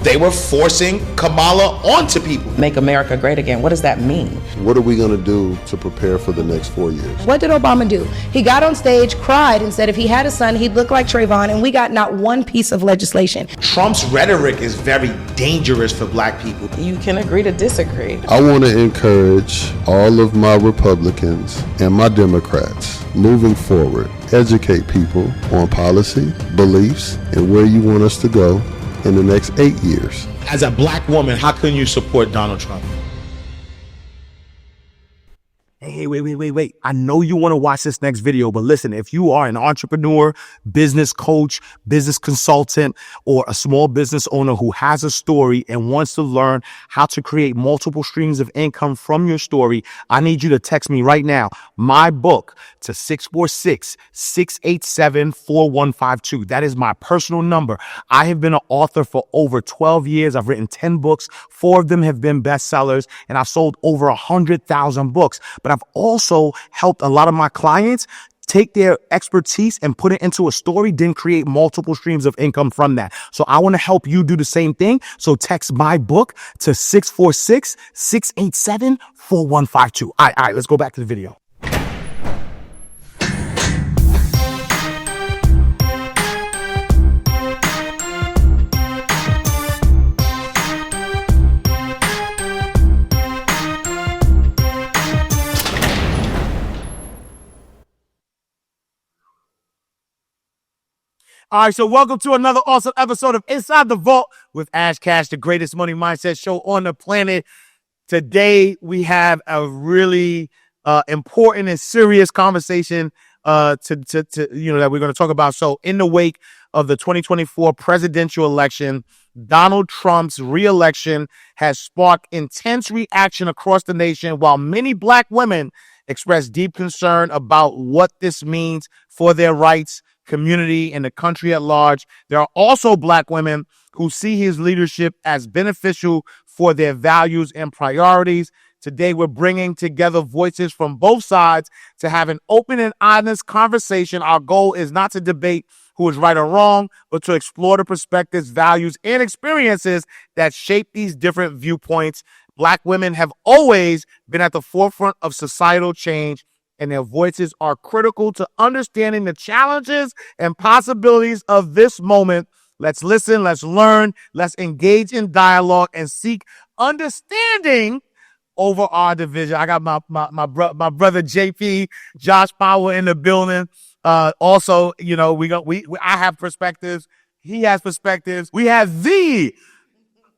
They were forcing Kamala onto people. Make America great again. What does that mean? What are we going to do to prepare for the next 4 years? What did Obama do? He got on stage, cried, and said if he had a son, he'd look like Trayvon, and we got not one piece of legislation. Trump's rhetoric is very dangerous for black people. You can agree to disagree. I want to encourage all of my Republicans and my Democrats moving forward. Educate people on policy, beliefs, and where you want us to go in the next 8 years. As a black woman, how can you support Donald Trump? Hey, wait. I know you want to watch this next video, but listen, if you are an entrepreneur, business coach, business consultant, or a small business owner who has a story and wants to learn how to create multiple streams of income from your story, I need you to text me right now, my book, to 646-687-4152. That is my personal number. I have been an author for over 12 years. I've written 10 books. 4 of them have been bestsellers, and I've sold over 100,000 books. But I've also helped a lot of my clients take their expertise and put it into a story, then create multiple streams of income from that. So I want to help you do the same thing. So text my book to 646-687-4152. All right, let's go back to the video. All right, so welcome to another awesome episode of Inside the Vault with Ash Cash, the greatest money mindset show on the planet. Today, we have a really important and serious conversation that we're going to talk about. So in the wake of the 2024 presidential election, Donald Trump's re-election has sparked intense reaction across the nation, while many black women express deep concern about what this means for their rights, community, and the country at large. There are also black women who see his leadership as beneficial for their values and priorities. Today, we're bringing together voices from both sides to have an open and honest conversation. Our goal is not to debate who is right or wrong, but to explore the perspectives, values, and experiences that shape these different viewpoints. Black women have always been at the forefront of societal change, and their voices are critical to understanding the challenges and possibilities of this moment. Let's listen, let's learn, let's engage in dialogue and seek understanding over our division. I got my brother JP, Josh Powell, in the building. Also, you know, I have perspectives. He has perspectives. We have the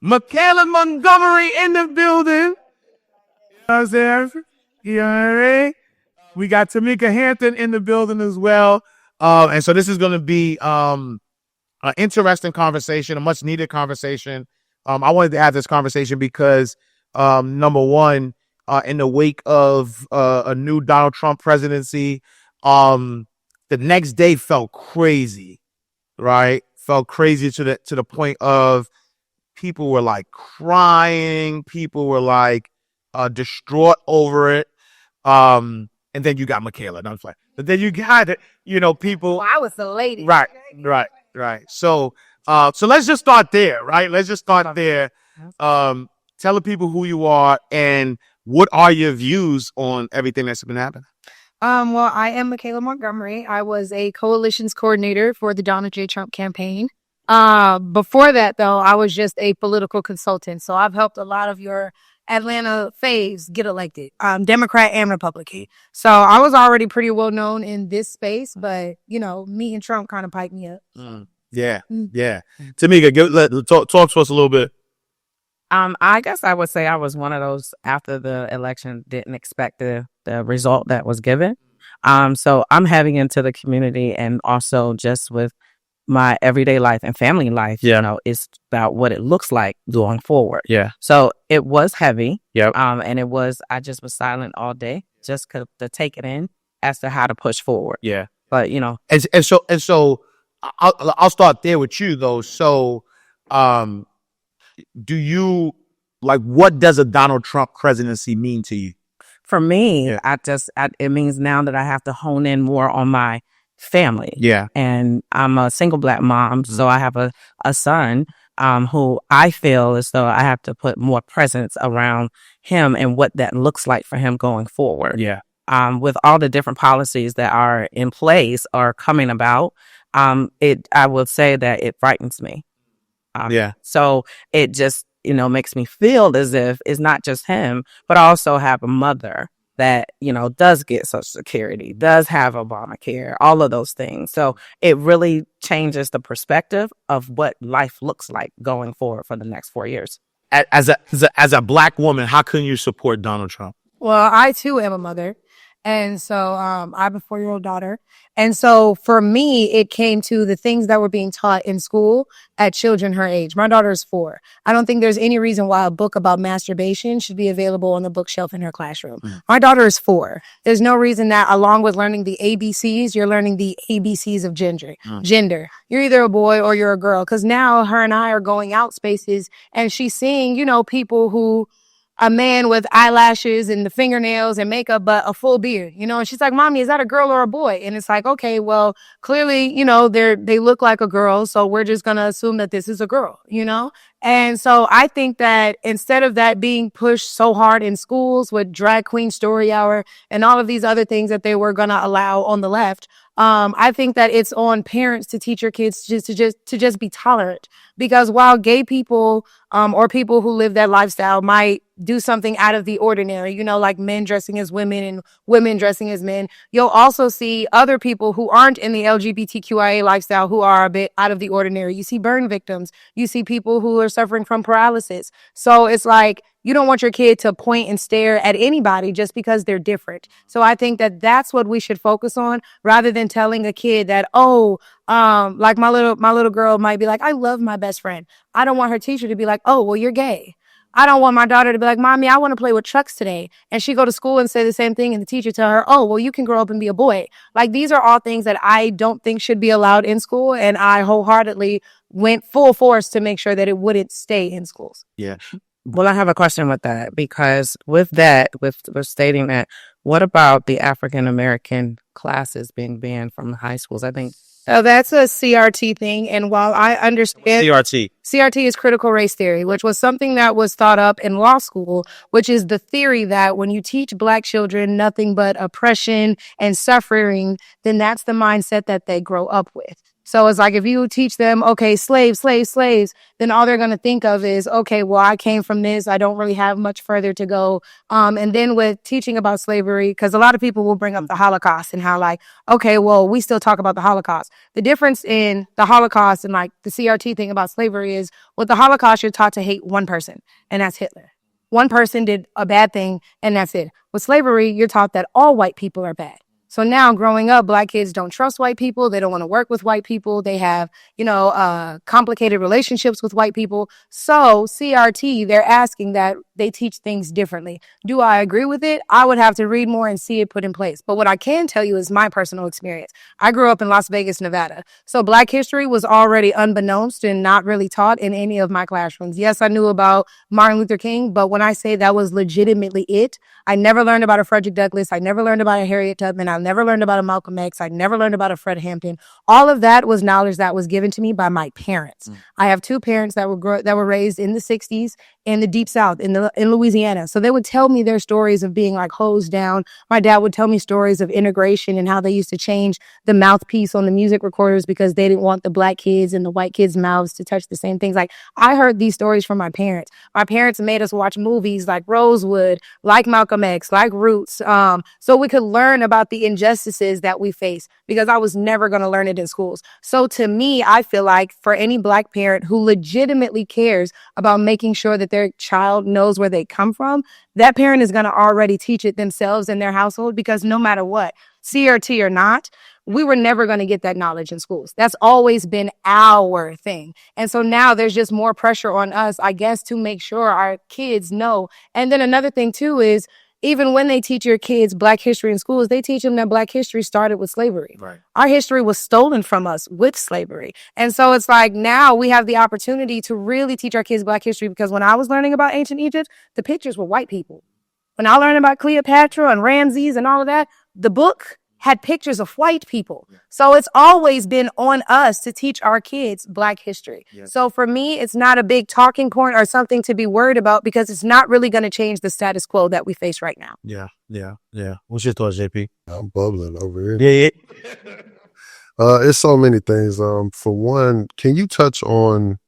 Michaela Montgomery in the building. You know what I'm saying? You know what I mean? We got Tameika Hampton in the building as well. And so this is going to be an interesting conversation, a much needed conversation. I wanted to have this conversation because, number one, in the wake of a new Donald Trump presidency, the next day felt crazy, right? Felt crazy to the point of people were like crying. People were like distraught over it. And then you got Michaela. No, I'm playing. But then you got, people. Well, I was the lady. Right. So let's just start there, right? Let's just start there. Tell the people who you are and what are your views on everything that's been happening. Well, I am Michaela Montgomery. I was a coalitions coordinator for the Donald J. Trump campaign. Before that, though, I was just a political consultant. So I've helped a lot of your Atlanta faves get elected, Democrat and Republican. So I was already pretty well known in this space, but me and Trump kind of piped me up. Yeah. Tameika, talk to us a little bit. I guess I would say I was one of those after the election didn't expect the result that was given. So I'm heading into the community and also just with my everyday life and family life, it's about what it looks like going forward. Yeah. So it was heavy. Yep. And I just was silent all day, just to take it in as to how to push forward. Yeah. But and so I'll start there with you though. So, do you what does a Donald Trump presidency mean to you? For me, it means now that I have to hone in more on my family. Yeah. And I'm a single black mom, so I have a son who I feel as though I have to put more presence around him and what that looks like for him going forward. Yeah. With all the different policies that are in place or coming about, I will say that it frightens me. So it just, makes me feel as if it's not just him, but I also have a mother that, does get Social Security, does have Obamacare, all of those things. So it really changes the perspective of what life looks like going forward for the next 4 years. As a Black woman, how can you support Donald Trump? Well, I too am a mother. And so I have a 4-year-old daughter. And so for me, it came to the things that were being taught in school at children her age. My daughter is 4. I don't think there's any reason why a book about masturbation should be available on the bookshelf in her classroom. My daughter is 4. There's no reason that along with learning the ABCs, you're learning the ABCs of gender. You're either a boy or you're a girl. Because now her and I are going out spaces and she's seeing, people who a man with eyelashes and the fingernails and makeup, but a full beard, and she's like, Mommy, is that a girl or a boy? And it's like, okay, well, clearly, they look like a girl. So we're just going to assume that this is a girl, And so I think that instead of that being pushed so hard in schools with drag queen story hour and all of these other things that they were going to allow on the left, I think that it's on parents to teach your kids to just be tolerant, because while gay people or people who live that lifestyle might do something out of the ordinary, like men dressing as women and women dressing as men, you'll also see other people who aren't in the LGBTQIA lifestyle who are a bit out of the ordinary. You see burn victims. You see people who are suffering from paralysis. So it's like, you don't want your kid to point and stare at anybody just because they're different. So I think that that's what we should focus on, rather than telling a kid that, like my little girl might be like, I love my best friend. I don't want her teacher to be like, oh, well, you're gay. I don't want my daughter to be like, Mommy, I want to play with trucks today. And she go to school and say the same thing. And the teacher tell her, oh, well, you can grow up and be a boy. Like, these are all things that I don't think should be allowed in school. And I wholeheartedly went full force to make sure that it wouldn't stay in schools. Yeah. Well, I have a question with that, because with stating that, what about the African American classes being banned from the high schools? I think that's a CRT thing. And while I understand CRT is critical race theory, which was something that was thought up in law school, which is the theory that when you teach Black children nothing but oppression and suffering, then that's the mindset that they grow up with. So it's like, if you teach them, okay, slaves, then all they're going to think of is, okay, well, I came from this. I don't really have much further to go. And then with teaching about slavery, because a lot of people will bring up the Holocaust and how, like, okay, well, we still talk about the Holocaust. The difference in the Holocaust and like the CRT thing about slavery is, with the Holocaust, you're taught to hate one person, and that's Hitler. One person did a bad thing, and that's it. With slavery, you're taught that all white people are bad. So now growing up, Black kids don't trust white people. They don't want to work with white people. They have, complicated relationships with white people. So CRT, they're asking that they teach things differently. Do I agree with it? I would have to read more and see it put in place. But what I can tell you is my personal experience. I grew up in Las Vegas, Nevada. So Black history was already unbeknownst and not really taught in any of my classrooms. Yes, I knew about Martin Luther King, but when I say that was legitimately it, I never learned about a Frederick Douglass. I never learned about a Harriet Tubman. I never learned about a Malcolm X. I never learned about a Fred Hampton. All of that was knowledge that was given to me by my parents. I have 2 parents that were raised in the 60s in the Deep South, in Louisiana. So they would tell me their stories of being like hosed down. My dad would tell me stories of integration and how they used to change the mouthpiece on the music recorders because they didn't want the Black kids and the white kids' mouths to touch the same things. Like, I heard these stories from my parents. My parents made us watch movies like Rosewood, like Malcolm X, like Roots, so we could learn about the injustices that we face, because I was never going to learn it in schools. So to me, I feel like for any Black parent who legitimately cares about making sure that their child knows where they come from, that parent is going to already teach it themselves in their household, because no matter what, CRT or not, we were never going to get that knowledge in schools. That's always been our thing. And so now there's just more pressure on us, I guess, to make sure our kids know. And then another thing too is, even when they teach your kids Black history in schools, they teach them that Black history started with slavery. Right. Our history was stolen from us with slavery. And so it's like, now we have the opportunity to really teach our kids Black history, because when I was learning about ancient Egypt, the pictures were white people. When I learned about Cleopatra and Ramses and all of that, the book had pictures of white people. So it's always been on us to teach our kids Black history. So for me, it's not a big talking point or something to be worried about because it's not really going to change the status quo that we face right now. Yeah. What's your thoughts, JP? I'm bubbling over here. Yeah. It's so many things. For one, can you touch on,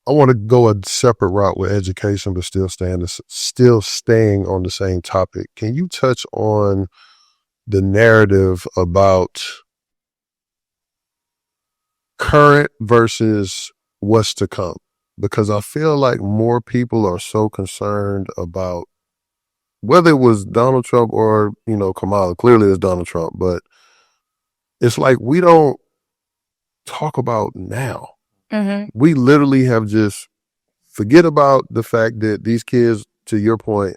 I want to go a separate route with education, but still staying on the same topic. Can you touch on the narrative about current versus what's to come? Because I feel like more people are so concerned about whether it was Donald Trump or, Kamala. Clearly it's Donald Trump, but it's like we don't talk about now. Mm-hmm. We literally have just forget about the fact that these kids, to your point,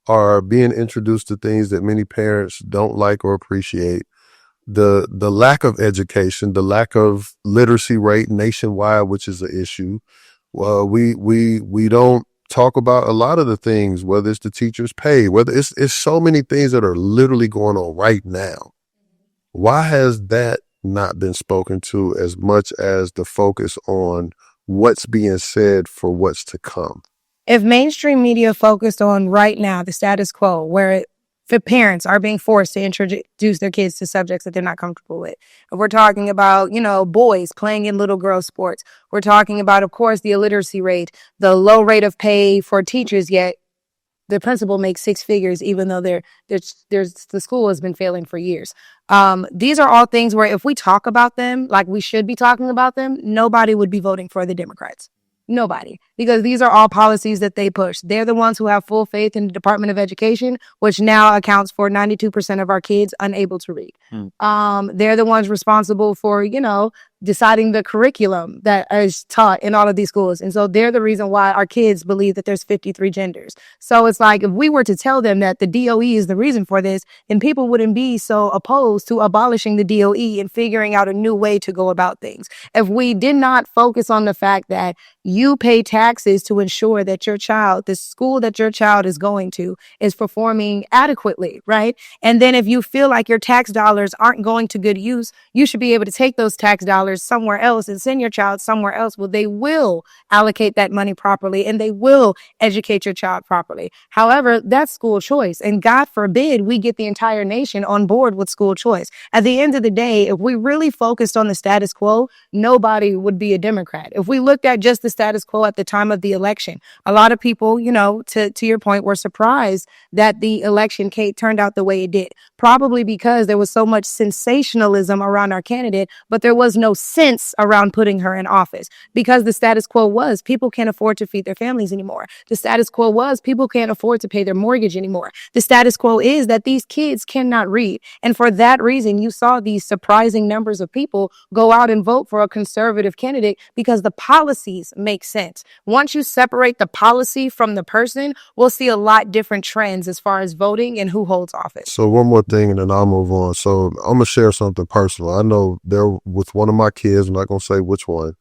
are being introduced to things that many parents don't like or appreciate. The lack of education, the lack of literacy rate nationwide, which is an issue. We don't talk about a lot of the things, whether it's the teachers' pay, whether it's so many things that are literally going on right now. Why has that not been spoken to as much as the focus on what's being said for what's to come? If mainstream media focused on right now, the status quo, where the parents are being forced to introduce their kids to subjects that they're not comfortable with. If we're talking about, boys playing in little girl sports. We're talking about, of course, the illiteracy rate, the low rate of pay for teachers, yet the principal makes six figures, even though the school has been failing for years. These are all things where if we talk about them like we should be talking about them, nobody would be voting for the Democrats. Nobody, because these are all policies that they push. They're the ones who have full faith in the Department of Education, which now accounts for 92% of our kids unable to read. They're the ones responsible for, deciding the curriculum that is taught in all of these schools. And so they're the reason why our kids believe that there's 53 genders. So it's like, if we were to tell them that the DOE is the reason for this, then people wouldn't be so opposed to abolishing the DOE and figuring out a new way to go about things. If we did not focus on the fact that you pay taxes to ensure that your child, the school that your child is going to, is performing adequately, right? And then if you feel like your tax dollars aren't going to good use, you should be able to take those tax dollars somewhere else and send your child somewhere else where they will allocate that money properly and they will educate your child properly. However, that's school choice. And God forbid we get the entire nation on board with school choice. At the end of the day, if we really focused on the status quo, nobody would be a Democrat. If we looked at just the status quo at the time of the election, a lot of people, to your point, were surprised that the election, Kate, turned out the way it did. Probably because there was so much sensationalism around our candidate, but there was no sense around putting her in office, because the status quo was people can't afford to feed their families anymore. The status quo was people can't afford to pay their mortgage anymore. The status quo is that these kids cannot read. And for that reason, you saw these surprising numbers of people go out and vote for a conservative candidate because the policies make sense. Once you separate the policy from the person, we'll see a lot different trends as far as voting and who holds office. So one more thing and then I'll move on. So I'm going to share something personal. I know there with one of my kids, I'm not going to say which one,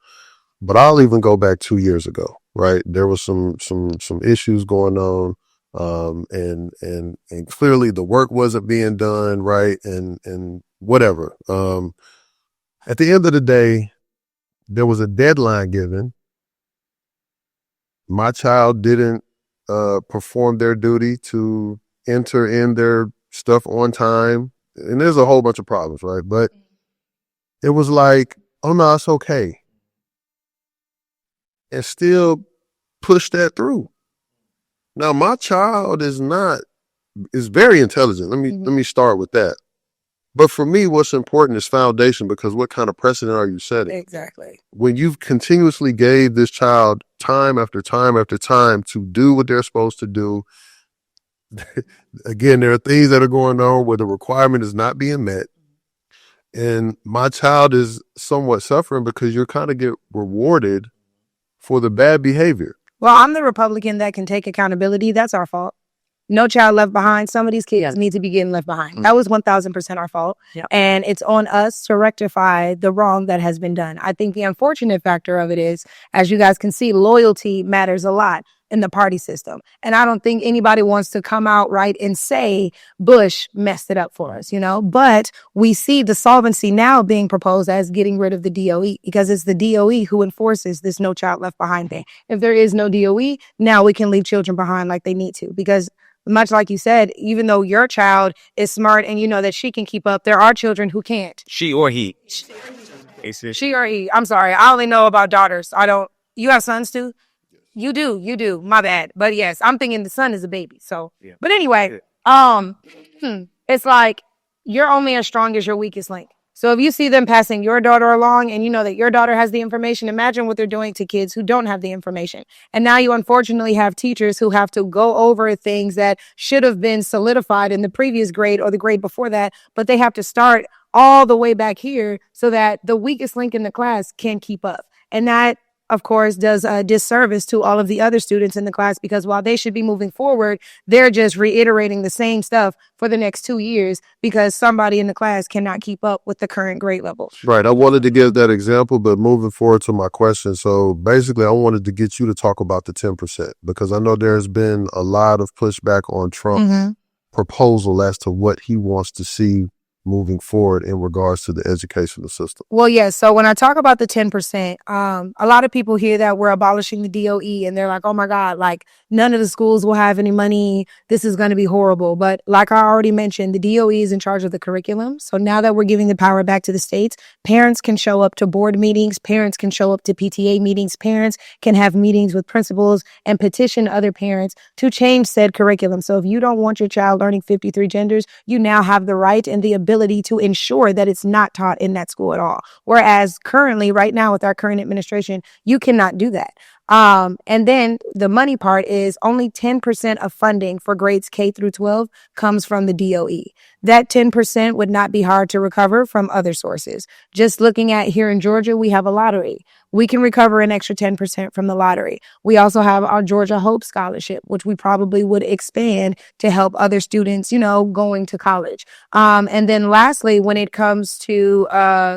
but I'll even go back 2 years ago, right? There was some issues going on. And clearly the work wasn't being done right. And whatever. At the end of the day, there was a deadline given. My child didn't perform their duty to enter in their stuff on time. And there's a whole bunch of problems, right? But it was like, oh no, it's okay. And still push that through. Now my child is very intelligent. Let me start with that. But for me, what's important is foundation, because what kind of precedent are you setting? Exactly. When you've continuously gave this child time after time after time to do what they're supposed to do, again, there are things that are going on where the requirement is not being met. And my child is somewhat suffering because you're kind of get rewarded for the bad behavior. Well, I'm the Republican that can take accountability. That's our fault. No child left behind. Some of these kids need to be getting left behind. That was 1,000% our fault. Yep. And it's on us to rectify the wrong that has been done. I think the unfortunate factor of it is, as you guys can see, loyalty matters a lot. in the party system. And I don't think anybody wants to come out right and say Bush messed it up for us, but we see the solvency now being proposed as getting rid of the DOE, because it's the DOE who enforces this No Child Left Behind thing. If there is no DOE, now we can leave children behind like they need to, because much like you said, even though your child is smart and you know that she can keep up, there are children who can't. She or he. She or he. I'm sorry. I only know about daughters. I don't. You have sons too? You do. My bad. But yes, I'm thinking the son is a baby. So, yeah. But anyway, it's like you're only as strong as your weakest link. So if you see them passing your daughter along and you know that your daughter has the information, imagine what they're doing to kids who don't have the information. And now you unfortunately have teachers who have to go over things that should have been solidified in the previous grade or the grade before that, but they have to start all the way back here so that the weakest link in the class can keep up. And that, of course, does a disservice to all of the other students in the class, because while they should be moving forward, they're just reiterating the same stuff for the next 2 years because somebody in the class cannot keep up with the current grade level. Right. I wanted to give that example, but moving forward to my question. So basically, I wanted to get you to talk about the 10%, because I know there's been a lot of pushback on Trump's proposal as to what he wants to see moving forward in regards to the educational system. Well, yes. So when I talk about the 10%, a lot of people hear that we're abolishing the DOE and they're like, oh my God, like none of the schools will have any money. This is going to be horrible. But like I already mentioned, the DOE is in charge of the curriculum. So now that we're giving the power back to the states, parents can show up to board meetings. Parents can show up to PTA meetings. Parents can have meetings with principals and petition other parents to change said curriculum. So if you don't want your child learning 53 genders, you now have the right and the ability to ensure that it's not taught in that school at all. Whereas currently, right now, with our current administration, you cannot do that. And then the money part is only 10% of funding for grades K through 12 comes from the DOE. That 10% would not be hard to recover from other sources. Just looking at here in Georgia, we have a lottery. We can recover an extra 10% from the lottery. We also have our Georgia Hope Scholarship, which we probably would expand to help other students, going to college. And then lastly, when it comes to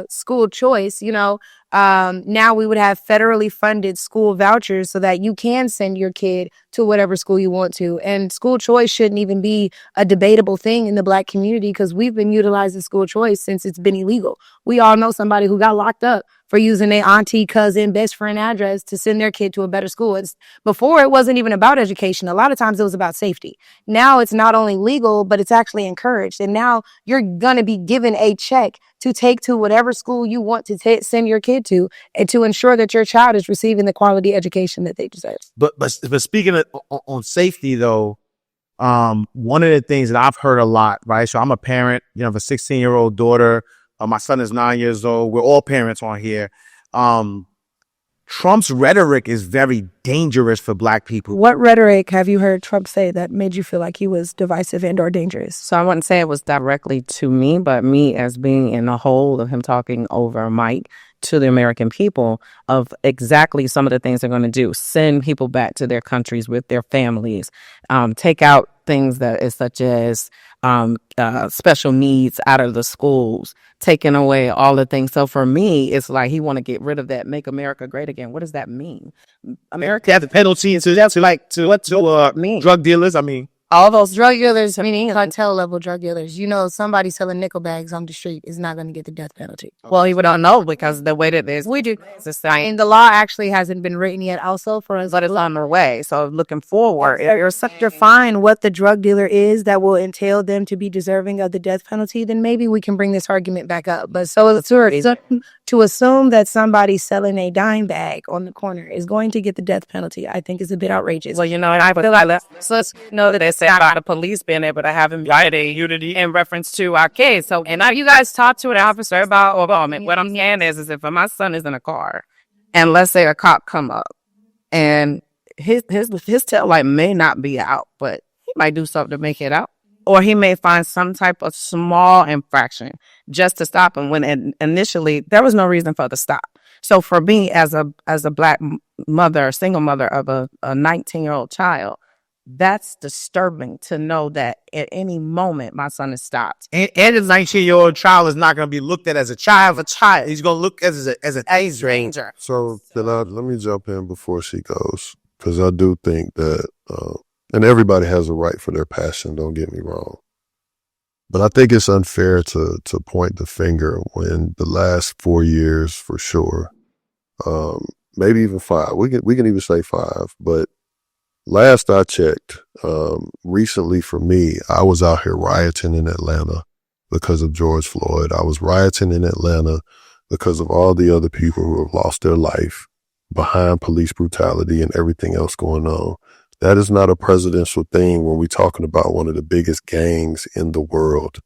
school choice, now we would have federally funded school vouchers so that you can send your kid to whatever school you want to. And school choice shouldn't even be a debatable thing in the Black community, because we've been utilizing school choice since it's been illegal. We all know somebody who got locked up for using their auntie, cousin, best friend address to send their kid to a better school. Before, it wasn't even about education. A lot of times it was about safety. Now it's not only legal, but it's actually encouraged. And now you're going to be given a check to take to whatever school you want to send your kid to, and to ensure that your child is receiving the quality education that they deserve. But speaking on safety, though, one of the things that I've heard a lot, right? So I'm a parent, of a 16-year-old daughter. My son is 9 years old. We're all parents on here. Trump's rhetoric is very dangerous for Black people. What rhetoric have you heard Trump say that made you feel like he was divisive and or dangerous? So I wouldn't say it was directly to me, but me as being in the whole of him talking over Mike to the American people of exactly some of the things they're going to do. Send people back to their countries with their families. Take out things that is such as special needs out of the schools, taking away all the things. So for me, it's like he want to get rid of that, make America great again. What does that mean? America have the penalty to drug dealers. All those drug dealers, meaning cartel level drug dealers, somebody selling nickel bags on the street is not going to get the death penalty. Well, he would not know, because the way that it is, we do. And the law actually hasn't been written yet also for us. But it's on their way. So looking forward, if you're such define what the drug dealer is that will entail them to be deserving of the death penalty, then maybe we can bring this argument back up. But so to assume that somebody selling a dime bag on the corner is going to get the death penalty, I think is a bit outrageous. Well, and I feel like let's know that they say about the police being able to have immunity in reference to our kids. So, and now you guys talk to an officer about, what I'm saying is if my son is in a car and let's say a cop come up and his tail light may not be out, but he might do something to make it out. Or he may find some type of small infraction just to stop him when initially there was no reason for the stop. So for me as a Black mother, a single mother of a 19-year-old child, that's disturbing to know that at any moment my son is stopped. And his 19-year-old child is not going to be looked at as a child. He's going to look as an stranger. So let me jump in before she goes. because I do think that, and everybody has a right for their passion, don't get me wrong. But I think it's unfair to point the finger when the last 4 years, for sure, maybe even 5. We can even say 5. But last I checked, recently for me, I was out here rioting in Atlanta because of George Floyd. I was rioting in Atlanta because of all the other people who have lost their life behind police brutality and everything else going on. That is not a presidential thing when we're talking about one of the biggest gangs in the world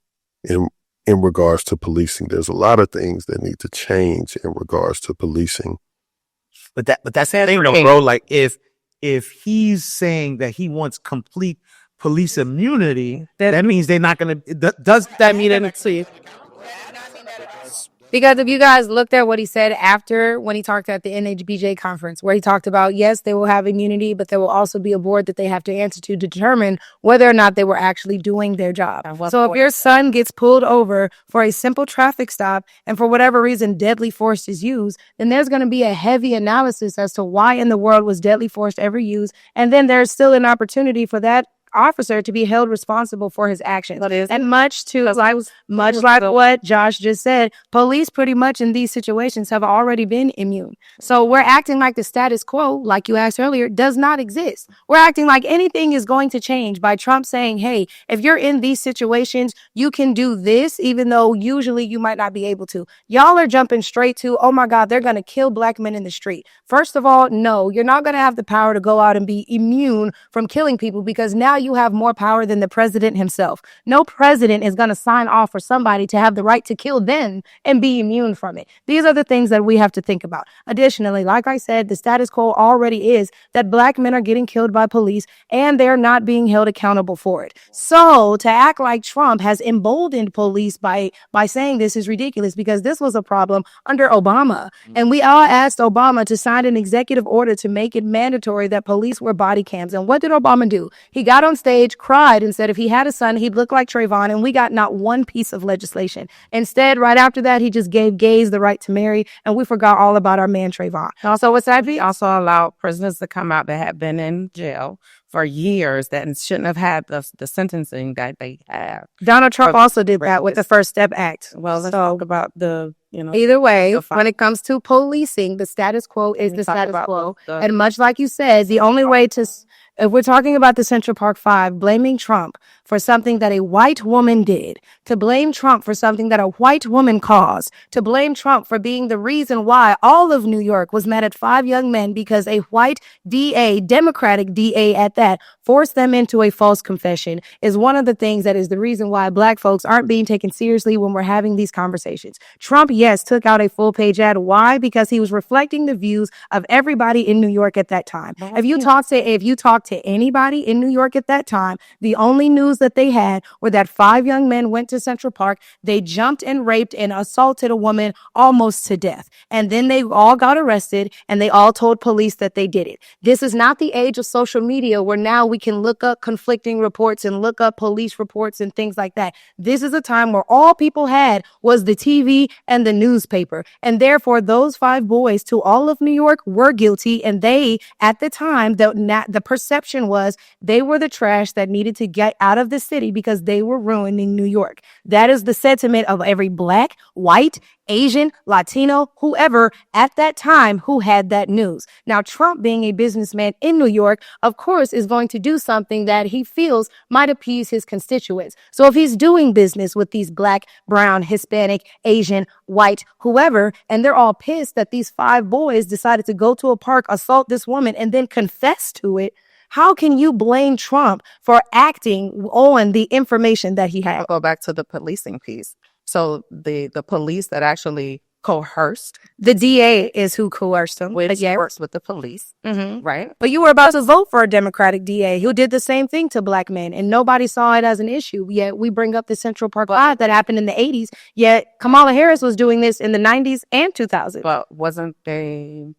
in regards to policing. There's a lot of things that need to change in regards to policing. But that's the thing, bro. Like if he's saying that he wants complete police immunity, that means they're not going to. Does that mean anything? Because if you guys looked at what he said after when he talked at the NHBJ conference, where he talked about, yes, they will have immunity, but there will also be a board that they have to answer to determine whether or not they were actually doing their job. So if your son gets pulled over for a simple traffic stop and for whatever reason deadly force is used, then there's going to be a heavy analysis as to why in the world was deadly force ever used. And then there's still an opportunity for that officer to be held responsible for his actions. And much like what Josh just said, police pretty much in these situations have already been immune. So we're acting like the status quo, like you asked earlier, does not exist. We're acting like anything is going to change by Trump saying, hey, if you're in these situations, you can do this, even though usually you might not be able to. Y'all are jumping straight to, oh my God, they're going to kill black men in the street. First of all, no, you're not going to have the power to go out and be immune from killing people, because now you have more power than the president himself. No president is going to sign off for somebody to have the right to kill them and be immune from it. These are the things that we have to think about. Additionally, like I said, the status quo already is that black men are getting killed by police and they're not being held accountable for it. So to act like Trump has emboldened police by saying this is ridiculous, because this was a problem under Obama. And we all asked Obama to sign an executive order to make it mandatory that police wear body cams. And what did Obama do? He got on stage, cried, and said if he had a son, he'd look like Trayvon, and we got not one piece of legislation. Instead, right after that, he just gave gays the right to marry, and we forgot all about our man Trayvon. Also, what's that? He also allowed prisoners to come out that have been in jail for years that shouldn't have had the sentencing that they have. Donald Trump also did that with the First Step Act. Well, let's talk about either way, when it comes to policing, the status quo is the status quo. And much like you said, the only way to, if we're talking about the Central Park 5, blaming Trump for something that a white woman did, to blame Trump for something that a white woman caused, to blame Trump for being the reason why all of New York was mad at 5 young men because a white DA, Democratic DA at that, forced them into a false confession, is one of the things that is the reason why black folks aren't being taken seriously when we're having these conversations. Trump, yes, took out a full page ad. Why? Because he was reflecting the views of everybody in New York at that time. If you talk to anybody in New York at that time, the only news that they had were that 5 young men went to Central Park. They jumped and raped and assaulted a woman almost to death. And then they all got arrested and they all told police that they did it. This is not the age of social media where now we can look up conflicting reports and look up police reports and things like that. This is a time where all people had was the TV and the newspaper. And therefore, those 5 boys to all of New York were guilty. And they, at the time, the perception was they were the trash that needed to get out of the city because they were ruining New York. That is the sentiment of every black, white, Asian, Latino, whoever at that time who had that news. Now, Trump, being a businessman in New York, of course, is going to do something that he feels might appease his constituents. So if he's doing business with these black, brown, Hispanic, Asian, white, whoever, and they're all pissed that these 5 boys decided to go to a park, assault this woman, and then confess to it, how can you blame Trump for acting on the information that he had? I'll go back to the policing piece. So the police that actually coerced. The DA is who coerced him. Which works with the police, right? But you were about to vote for a Democratic DA who did the same thing to black men, and nobody saw it as an issue. Yet we bring up the Central Park 5 that happened in the 80s, yet Kamala Harris was doing this in the 90s and 2000s. But wasn't they...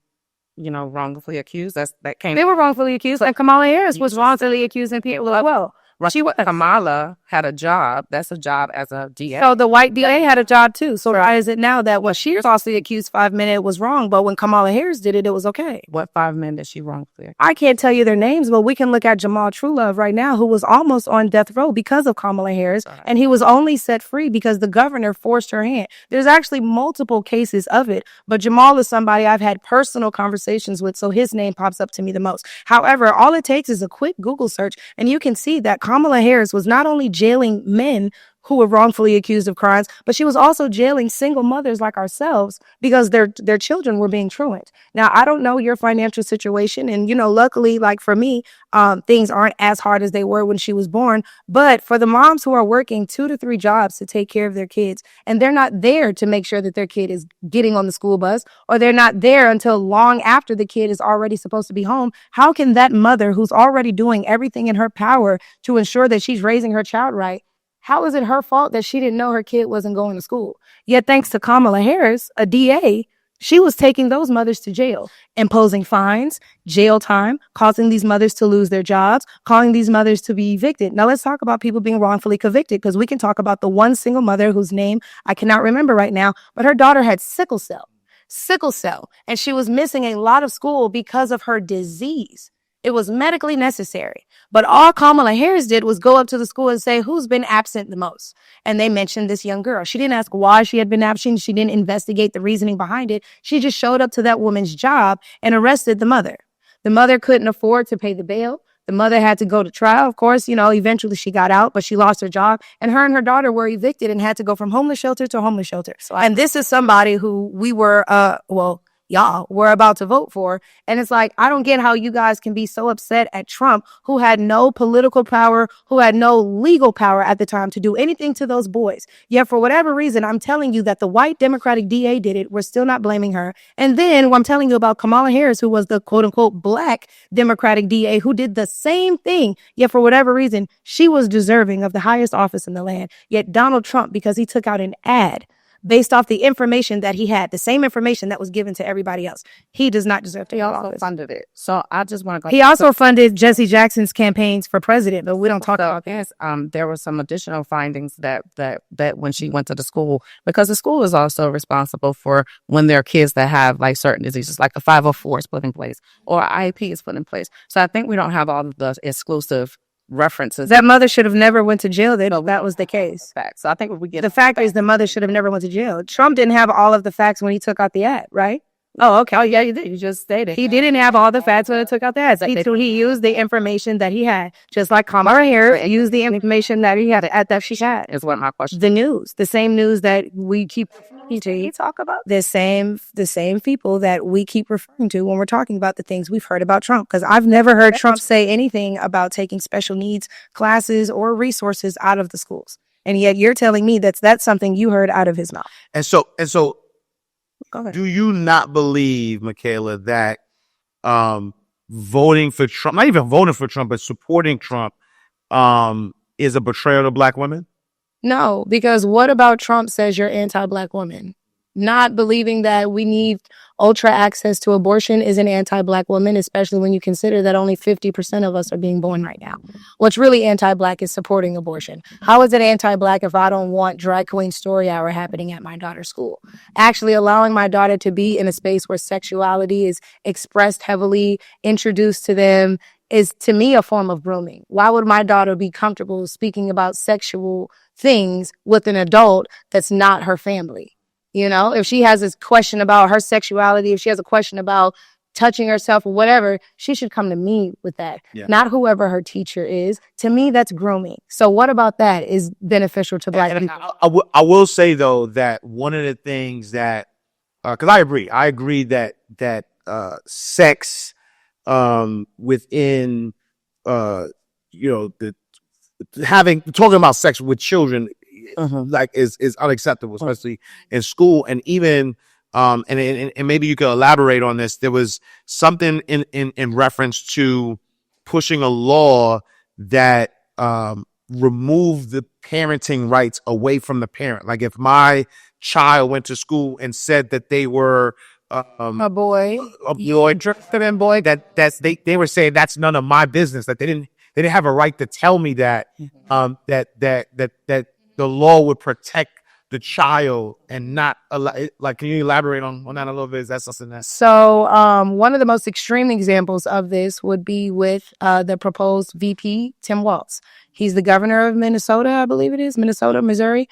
wrongfully accused? They were wrongfully accused, and Kamala Harris was wrongfully accused in people as well. She was Kamala. had a job. That's a job as a DA. So the white DA had a job too. So why is it now that what she falsely accused 5 men was wrong, but when Kamala Harris did it was okay? What 5 men did she wrongfully? I can't tell you their names, but we can look at Jamal Truelove right now, who was almost on death row because of Kamala Harris, and he was only set free because the governor forced her hand. There's actually multiple cases of it, but Jamal is somebody I've had personal conversations with, so his name pops up to me the most. However, all it takes is a quick Google search, and you can see that Kamala Harris was not only jailing men who were wrongfully accused of crimes, but she was also jailing single mothers like ourselves because their children were being truant. Now, I don't know your financial situation, and luckily, like for me, things aren't as hard as they were when she was born. But for the moms who are working 2 to 3 jobs to take care of their kids, and they're not there to make sure that their kid is getting on the school bus, or they're not there until long after the kid is already supposed to be home, how can that mother who's already doing everything in her power to ensure that she's raising her child right, how is it her fault that she didn't know her kid wasn't going to school? Yet thanks to Kamala Harris, a DA, she was taking those mothers to jail, imposing fines, jail time, causing these mothers to lose their jobs, causing these mothers to be evicted. Now let's talk about people being wrongfully convicted, because we can talk about the one single mother whose name I cannot remember right now, but her daughter had sickle cell, and she was missing a lot of school because of her disease. It was medically necessary. But all Kamala Harris did was go up to the school and say, who's been absent the most? And they mentioned this young girl. She didn't ask why she had been absent. She didn't investigate the reasoning behind it. She just showed up to that woman's job and arrested the mother. The mother couldn't afford to pay the bail. The mother had to go to trial. Of course, eventually she got out, but she lost her job. And her daughter were evicted and had to go from homeless shelter to homeless shelter. And this is somebody who we were, y'all were about to vote for. And it's like, I don't get how you guys can be so upset at Trump, who had no political power, who had no legal power at the time to do anything to those boys. Yet for whatever reason, I'm telling you that the white Democratic DA did it. We're still not blaming her. And then I'm telling you about Kamala Harris, who was the quote unquote black Democratic DA who did the same thing. Yet for whatever reason, she was deserving of the highest office in the land. Yet Donald Trump, because he took out an ad based off the information that he had, the same information that was given to everybody else, he does not deserve to be office. Funded it. So I just want to go. He also funded Jesse Jackson's campaigns for president, but we don't talk about that. There were some additional findings that when she went to the school, because the school is also responsible for when there are kids that have like certain diseases, like a 504 is put in place or IEP is put in place. So I think we don't have all of the exclusive references. That mother should have never went to jail then. That was the case. Facts. So I think we get the fact is the mother should have never went to jail. Trump didn't have all of the facts when he took out the ad, right? Oh, okay. Oh, yeah, you did. You just stated. He didn't have all the facts when he took out the ads. He used the information that he had, just like Kamala Harris used the information that he had that she had. Is what my question. The news, the same news that we keep talk about, the same people that we keep referring to when we're talking about the things we've heard about Trump. Because I've never heard Trump say anything about taking special needs classes or resources out of the schools, and yet you're telling me that's something you heard out of his mouth. And so. Do you not believe, Michaela, that voting for Trump, not even voting for Trump, but supporting Trump is a betrayal to black women? No, because what about Trump says you're anti-black woman? Not believing that we need ultra access to abortion is an anti-black woman, especially when you consider that only 50% of us are being born right now. What's really anti-black is supporting abortion. How is it anti-black if I don't want drag queen story hour happening at my daughter's school? Actually allowing my daughter to be in a space where sexuality is expressed heavily, introduced to them, is to me a form of grooming. Why would my daughter be comfortable speaking about sexual things with an adult that's not her family? If she has this question about her sexuality, if she has a question about touching herself or whatever, she should come to me with that, not whoever her teacher is. To me, that's grooming. So what about that is beneficial to black people? I will say, though, that one of the things that, because I agree that sex within, talking about sex with children, like is unacceptable, especially in school. And even and maybe you could elaborate on this. There was something in reference to pushing a law that removed the parenting rights away from the parent. Like if my child went to school and said that they were a boy, interested in boy, they were saying that's none of my business. That they didn't They didn't have a right to tell me that that the law would protect the child and not allow. Like, can you elaborate on that a little bit? Is that something that's So, one of the most extreme examples of this would be with the proposed VP, Tim Walz. He's the governor of Minnesota, I believe it is, Missouri.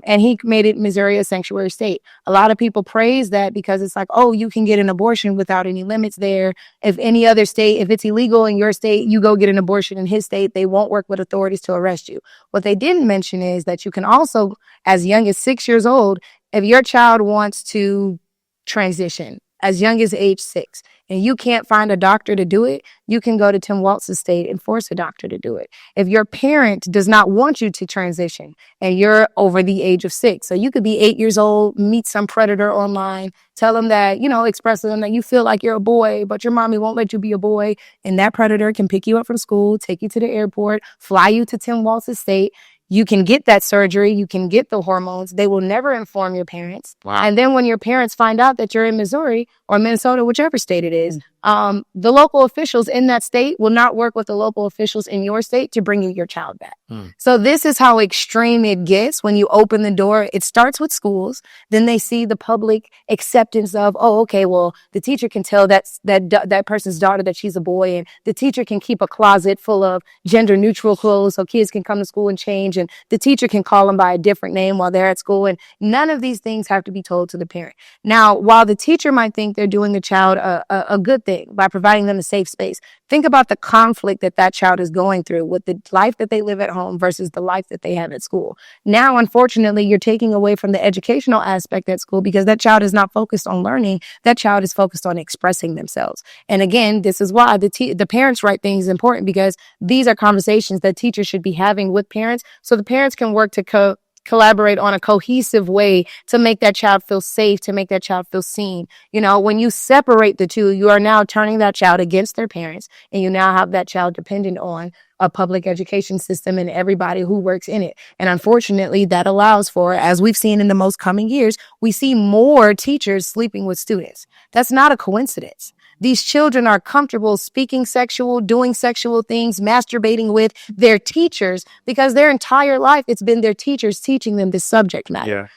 And he made it Missouri a sanctuary state. A lot of people praise that because it's like, oh, you can get an abortion without any limits there. If any other state, if it's illegal in your state, you go get an abortion in his state, they won't work with authorities to arrest you. What they didn't mention is that you can also, as young as 6 years old, if your child wants to transition as young as age 6 and you can't find a doctor to do it, you can go to Tim Walz's state and force a doctor to do it. If your parent does not want you to transition and you're over the age of 6, so you could be 8 years old, meet some predator online, tell them that, express to them that you feel like you're a boy, but your mommy won't let you be a boy. And that predator can pick you up from school, take you to the airport, fly you to Tim Walz's state. You can get that surgery. You can get the hormones. They will never inform your parents. Wow. And then when your parents find out that you're in Missouri or Minnesota, whichever state it is, the local officials in that state will not work with the local officials in your state to bring you your child back. So this is how extreme it gets when you open the door. It starts with schools. Then they see the public acceptance of, oh, okay, well, the teacher can tell that person's daughter that she's a boy, and the teacher can keep a closet full of gender neutral clothes so kids can come to school and change, and the teacher can call them by a different name while they're at school. And none of these things have to be told to the parent. Now, while the teacher might think they're doing the child a good thing by providing them a safe space, think about the conflict that child is going through with the life that they live at home versus the life that they have at school. Now, unfortunately, you're taking away from the educational aspect at school because that child is not focused on learning. That child is focused on expressing themselves. And again, this is why the parents' right thing is important, because these are conversations that teachers should be having with parents, so the parents can work to collaborate on a cohesive way to make that child feel safe, to make that child feel seen. When you separate the two, you are now turning that child against their parents, and you now have that child dependent on a public education system and everybody who works in it. And unfortunately, that allows for, as we've seen in the most coming years, we see more teachers sleeping with students. That's not a coincidence. These children are comfortable speaking sexual, doing sexual things, masturbating with their teachers because their entire life it's been their teachers teaching them this subject matter.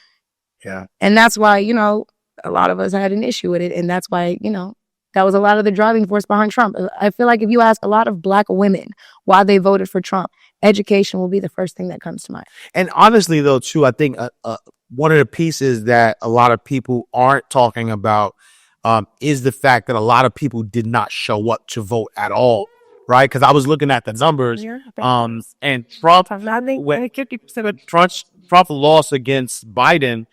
Yeah. And that's why, a lot of us had an issue with it. And that's why, that was a lot of the driving force behind Trump. I feel like if you ask a lot of Black women why they voted for Trump, education will be the first thing that comes to mind. And honestly, though, too, I think one of the pieces that a lot of people aren't talking about is the fact that a lot of people did not show up to vote at all, right? Because I was looking at the numbers, and Trump, when 50% of Trump lost against Biden,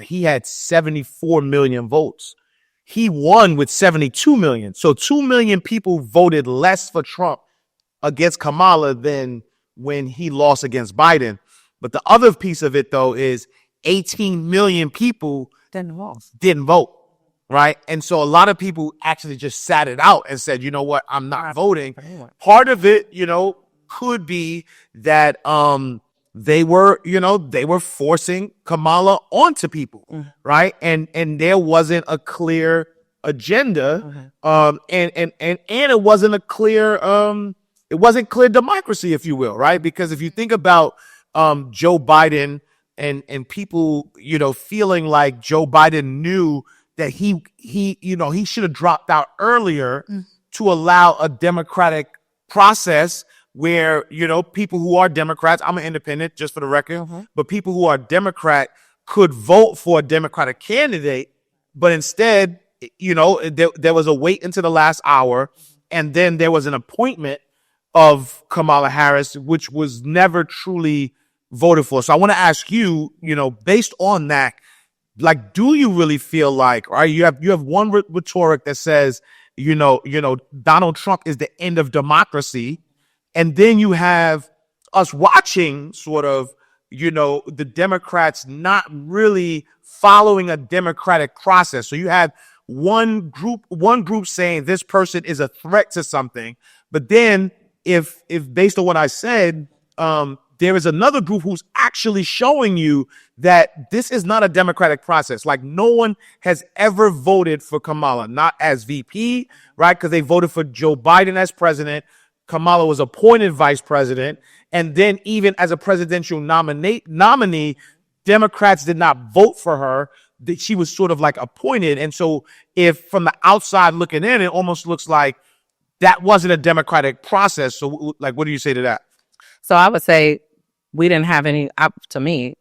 he had 74 million votes. He won with 72 million. So 2 million people voted less for Trump against Kamala than when he lost against Biden. But the other piece of it, though, is 18 million people didn't vote. Right. And so a lot of people actually just sat it out and said, you know what, I'm not voting. Part of it, could be that they were forcing Kamala onto people. Right. And there wasn't a clear agenda. And it wasn't a clear clear democracy, if you will. Right. Because if you think about Joe Biden and people, feeling like Joe Biden knew that he should have dropped out earlier to allow a democratic process where, people who are Democrats, I'm an independent just for the record, but people who are Democrat could vote for a Democratic candidate. But instead, there was a wait until the last hour. And then there was an appointment of Kamala Harris, which was never truly voted for. So I want to ask you, based on that, like, do you really feel like, right? You have one rhetoric that says, Donald Trump is the end of democracy. And then you have us watching sort of, the Democrats not really following a democratic process. So you have one group saying this person is a threat to something. But then if based on what I said, there is another group who's actually showing you that this is not a democratic process. Like, no one has ever voted for Kamala, not as VP, right? Because they voted for Joe Biden as president. Kamala was appointed vice president. And then even as a presidential nominee, Democrats did not vote for her. That she was sort of like appointed. And so if from the outside looking in, it almost looks like that wasn't a democratic process. So like, what do you say to that? So I would say we didn't have any, to me,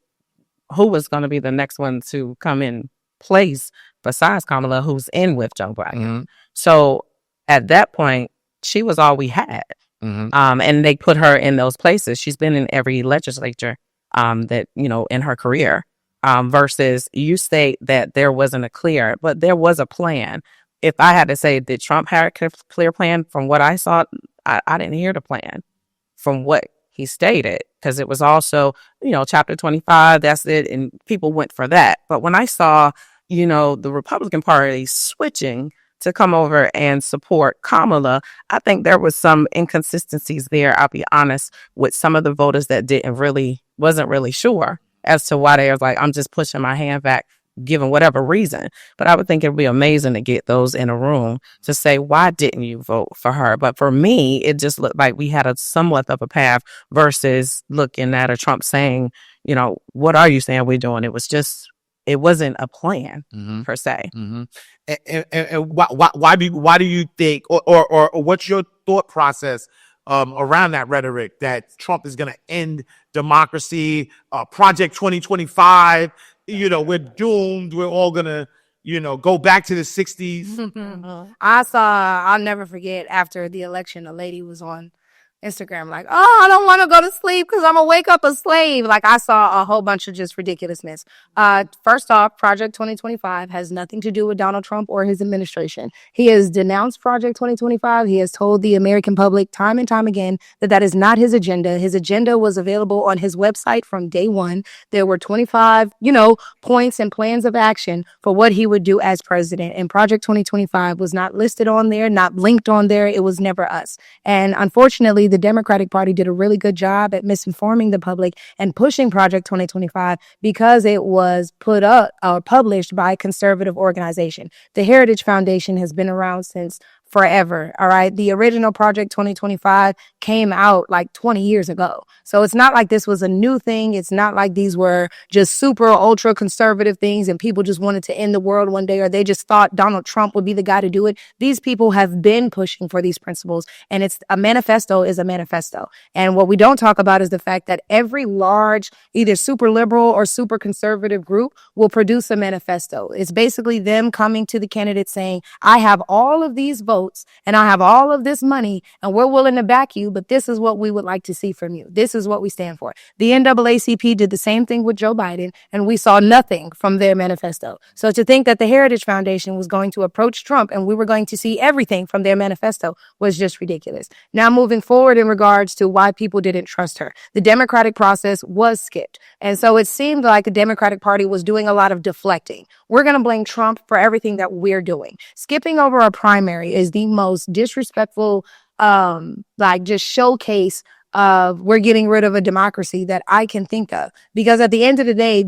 who was going to be the next one to come in place besides Kamala, who's in with Joe Biden. Mm-hmm. So at that point, she was all we had. Mm-hmm. And they put her in those places. She's been in every legislature that, in her career. Versus you state that there wasn't a clear, but there was a plan. If I had to say, did Trump have a clear plan? From what I saw, I didn't hear the plan from what he stated, because it was also, Chapter 25, that's it. And people went for that. But when I saw, the Republican Party switching to come over and support Kamala, I think there was some inconsistencies there. I'll be honest, with some of the voters that wasn't really sure as to why they was like, I'm just pushing my hand back, given whatever reason. But I would think it would be amazing to get those in a room to say, why didn't you vote for her? But for me, it just looked like we had a somewhat of a path versus looking at a Trump saying, what are you saying we're doing? It wasn't a plan per se. Mm-hmm. And why do you think, or what's your thought process around that rhetoric that Trump is going to end democracy, Project 2025, we're doomed, we're all going to, go back to the 60s? I'll never forget, after the election, a lady was on Instagram like, oh, I don't want to go to sleep because I'm going to wake up a slave. Like, I saw a whole bunch of just ridiculousness. First off, Project 2025 has nothing to do with Donald Trump or his administration. He has denounced Project 2025. He has told the American public time and time again that is not his agenda. His agenda was available on his website from day one. There were 25, points and plans of action for what he would do as president. And Project 2025 was not listed on there, not linked on there. It was never us. And unfortunately, the Democratic Party did a really good job at misinforming the public and pushing Project 2025 because it was put up or published by a conservative organization. The Heritage Foundation has been around since forever. All right. The original Project 2025 came out like 20 years ago. So it's not like this was a new thing. It's not like these were just super ultra conservative things and people just wanted to end the world one day, or they just thought Donald Trump would be the guy to do it. These people have been pushing for these principles, and it's a manifesto is a manifesto. And what we don't talk about is the fact that every large, either super liberal or super conservative group will produce a manifesto. It's basically them coming to the candidate saying, I have all of these votes and I have all of this money and we're willing to back you, but this is what we would like to see from you. This is what we stand for. The NAACP did the same thing with Joe Biden, and we saw nothing from their manifesto. So to think that the Heritage Foundation was going to approach Trump and we were going to see everything from their manifesto was just ridiculous. Now, moving forward in regards to why people didn't trust her, the democratic process was skipped. And so it seemed like the Democratic Party was doing a lot of deflecting. We're going to blame Trump for everything that we're doing. Skipping over a primary is the most disrespectful, just showcase of we're getting rid of a democracy that I can think of. Because at the end of the day,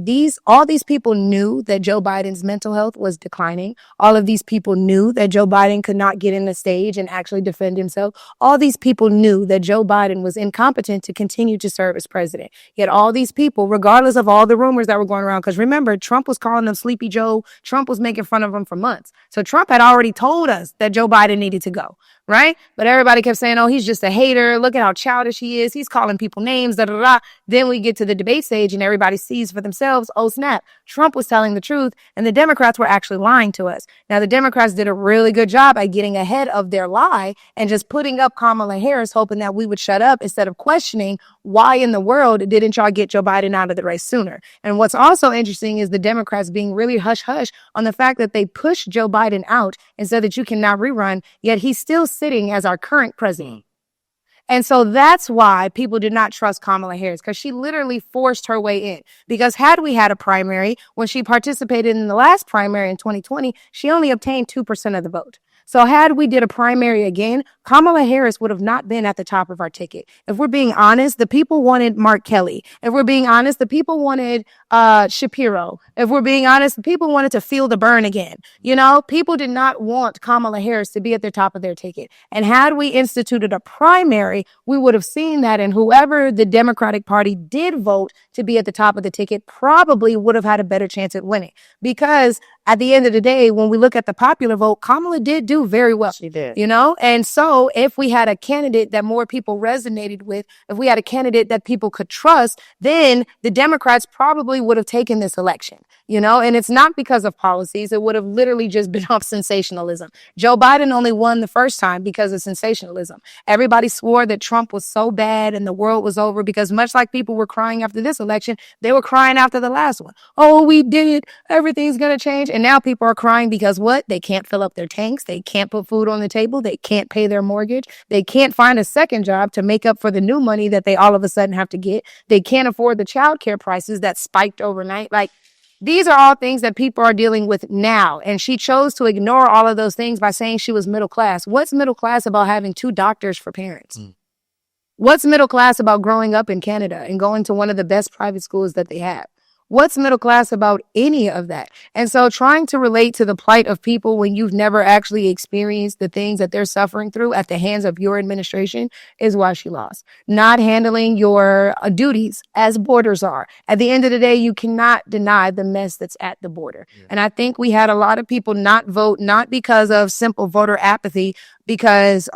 all these people knew that Joe Biden's mental health was declining. All of these people knew that Joe Biden could not get in the stage and actually defend himself. All these people knew that Joe Biden was incompetent to continue to serve as president. Yet all these people, regardless of all the rumors that were going around, because remember, Trump was calling him Sleepy Joe. Trump was making fun of him for months. So Trump had already told us that Joe Biden needed to go. Right? But everybody kept saying, oh, he's just a hater. Look at how childish he is. He's calling people names, da, da, da. Then we get to the debate stage and everybody sees for themselves, oh, snap, Trump was telling the truth and the Democrats were actually lying to us. Now, the Democrats did a really good job at getting ahead of their lie and just putting up Kamala Harris, hoping that we would shut up instead of questioning why in the world didn't y'all get Joe Biden out of the race sooner? And what's also interesting is the Democrats being really hush-hush on the fact that they pushed Joe Biden out and said that you cannot rerun, yet he's still sitting as our current president. And so that's why people did not trust Kamala Harris, because she literally forced her way in. Because had we had a primary, when she participated in the last primary in 2020, she only obtained 2% of the vote. So had we did a primary again, Kamala Harris would have not been at the top of our ticket. If we're being honest, the people wanted Mark Kelly. If we're being honest, the people wanted Shapiro. If we're being honest, the people wanted to feel the burn again. You know, people did not want Kamala Harris to be at the top of their ticket. And had we instituted a primary, we would have seen that, and whoever the Democratic Party did vote to be at the top of the ticket probably would have had a better chance at winning. Because at the end of the day, when we look at the popular vote, Kamala did do very well. She did. You know, and so if we had a candidate that more people resonated with, if we had a candidate that people could trust, then the Democrats probably would have taken this election, you know, and it's not because of policies. It would have literally just been off sensationalism. Joe Biden only won the first time because of sensationalism. Everybody swore that Trump was so bad and the world was over, because much like people were crying after this election, they were crying after the last one. Oh, we did it. Everything's going to change. And now people are crying because what? They can't fill up their tanks. They can't put food on the table. They can't pay their mortgage. They can't find a second job to make up for the new money that they all of a sudden have to get. They can't afford the childcare prices that spiked overnight. Like, these are all things that people are dealing with now. And she chose to ignore all of those things by saying she was middle class. What's middle class about having 2 doctors for parents? What's middle class about growing up in Canada and going to one of the best private schools that they have? What's middle class about any of that? And so trying to relate to the plight of people when you've never actually experienced the things that they're suffering through at the hands of your administration is why she lost. Not handling your duties as borders are. At the end of the day, you cannot deny the mess that's at the border. Yeah. And I think we had a lot of people not vote, not because of simple voter apathy, because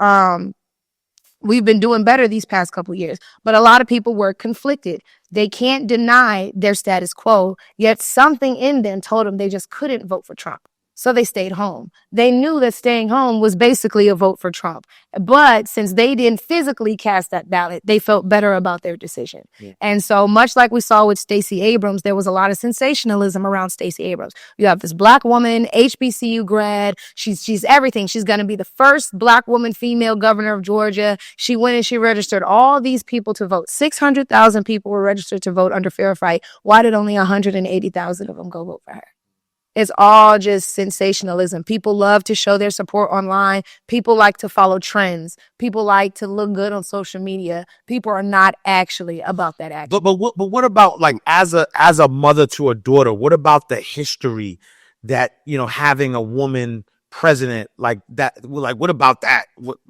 we've been doing better these past couple years, but a lot of people were conflicted. They can't deny their status quo, yet something in them told them they just couldn't vote for Trump. So they stayed home. They knew that staying home was basically a vote for Trump. But since they didn't physically cast that ballot, they felt better about their decision. Yeah. And so much like we saw with Stacey Abrams, there was a lot of sensationalism around Stacey Abrams. You have this Black woman, HBCU grad. She's everything. She's going to be the first Black woman female governor of Georgia. She went and she registered all these people to vote. 600,000 people were registered to vote under fair fight. Why did only 180,000 of them go vote for her? It's all just sensationalism. People love to show their support online. People like to follow trends. People like to look good on social media. People are not actually about that action. But what about, like, as a mother to a daughter, what about the history that, you know, having a woman president like that, like, what about that?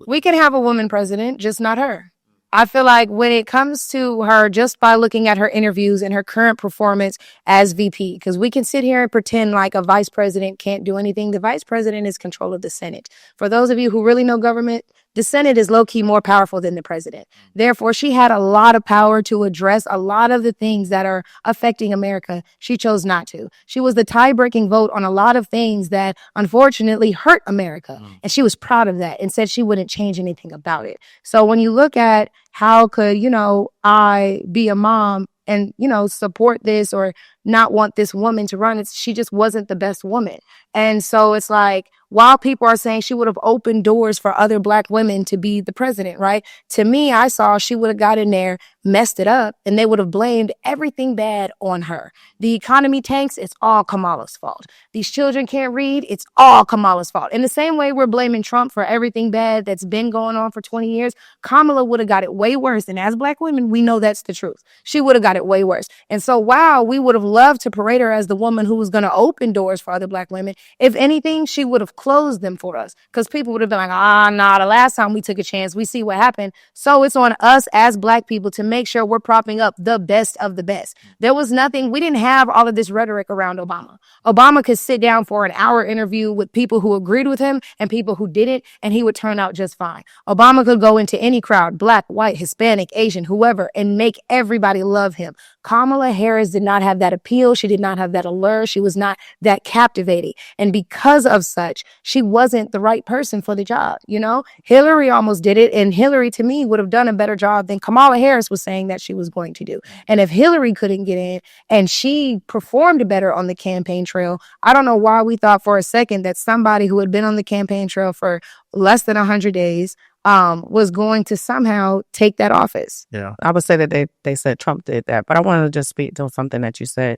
We can have a woman president, just not her. I feel like when it comes to her, just by looking at her interviews and her current performance as VP, because we can sit here and pretend like a vice president can't do anything. The vice president is control of the Senate. For those of you who really know government, the Senate is low-key more powerful than the president. Therefore, she had a lot of power to address a lot of the things that are affecting America. She chose not to. She was the tie-breaking vote on a lot of things that unfortunately hurt America. And she was proud of that and said she wouldn't change anything about it. So when you look at how could, you know, I be a mom and, you know, support this or not want this woman to run, she just wasn't the best woman. And so it's like, while people are saying she would have opened doors for other Black women to be the president, right? To me, I saw she would have got in there, messed it up, and they would have blamed everything bad on her. The economy tanks, it's all Kamala's fault. These children can't read, it's all Kamala's fault. In the same way we're blaming Trump for everything bad that's been going on for 20 years, Kamala would have got it way worse. And as Black women, we know that's the truth. She would have got it way worse. And so while we would have loved to parade her as the woman who was going to open doors for other Black women, if anything, she would have closed them for us, because people would have been like, the last time we took a chance, we see what happened. So it's on us as Black people to make sure we're propping up the best of the best. There was nothing, we didn't have all of this rhetoric around Obama. Obama could sit down for an hour interview with people who agreed with him and people who didn't, and he would turn out just fine. Obama could go into any crowd, Black, white, Hispanic, Asian, whoever, and make everybody love him. Kamala Harris did not have that appeal. She did not have that allure. She was not that captivating. And because of such, she wasn't the right person for the job. You know, Hillary almost did it. And Hillary, to me, would have done a better job than Kamala Harris was saying that she was going to do. And if Hillary couldn't get in and she performed better on the campaign trail, I don't know why we thought for a second that somebody who had been on the campaign trail for less than 100 days was going to somehow take that office. Yeah, I would say that they said Trump did that, but I wanted to just speak to something that you said.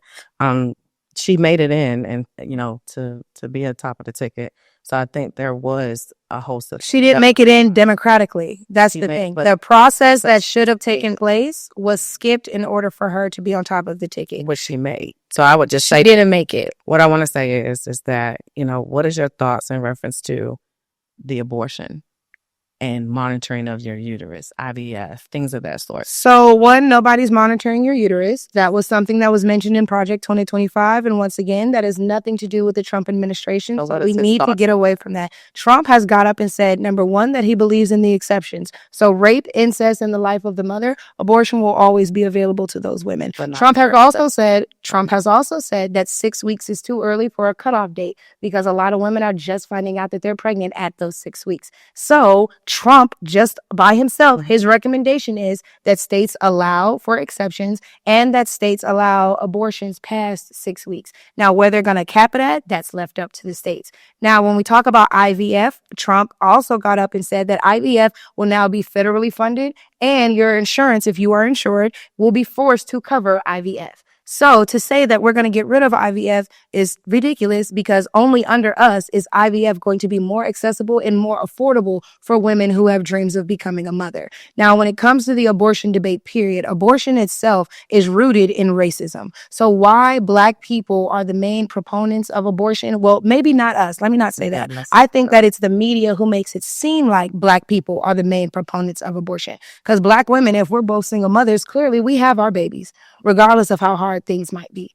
She made it in, and you know, to be at top of the ticket. So I think there was a host of. She didn't make it in democratically. That's the thing. but- The process that should have taken place was skipped in order for her to be on top of the ticket. Which she made. So I would just She say, didn't make it. what I want to say is that, what is your thoughts in reference to the abortion and monitoring of your uterus, IVF, things of that sort? So one, nobody's monitoring your uterus. That was something that was mentioned in Project 2025. And once again, that has nothing to do with the Trump administration. So So what we is his need to thought? get away from that. Trump has got up and said, number one, that he believes in the exceptions. So rape, incest, and the life of the mother, abortion will always be available to those women. But not Trump has for- also said that 6 weeks is too early for a cutoff date because a lot of women are just finding out that they're pregnant at those 6 weeks. So Trump just by himself, his recommendation is that states allow for exceptions and that states allow abortions past 6 weeks. Now, where they're going to cap it at, that's left up to the states. Now, when we talk about IVF, Trump also got up and said that IVF will now be federally funded and your insurance, if you are insured, will be forced to cover IVF. So to say that we're going to get rid of IVF is ridiculous because only under us is IVF going to be more accessible and more affordable for women who have dreams of becoming a mother. Now, when it comes to the abortion debate, period, abortion itself is rooted in racism. So why Black people are the main proponents of abortion? Well, maybe not us. Let me not say that. I think that it's the media who makes it seem like Black people are the main proponents of abortion. Because Black women, if we're both single mothers, clearly we have our babies, regardless of how hard things might be,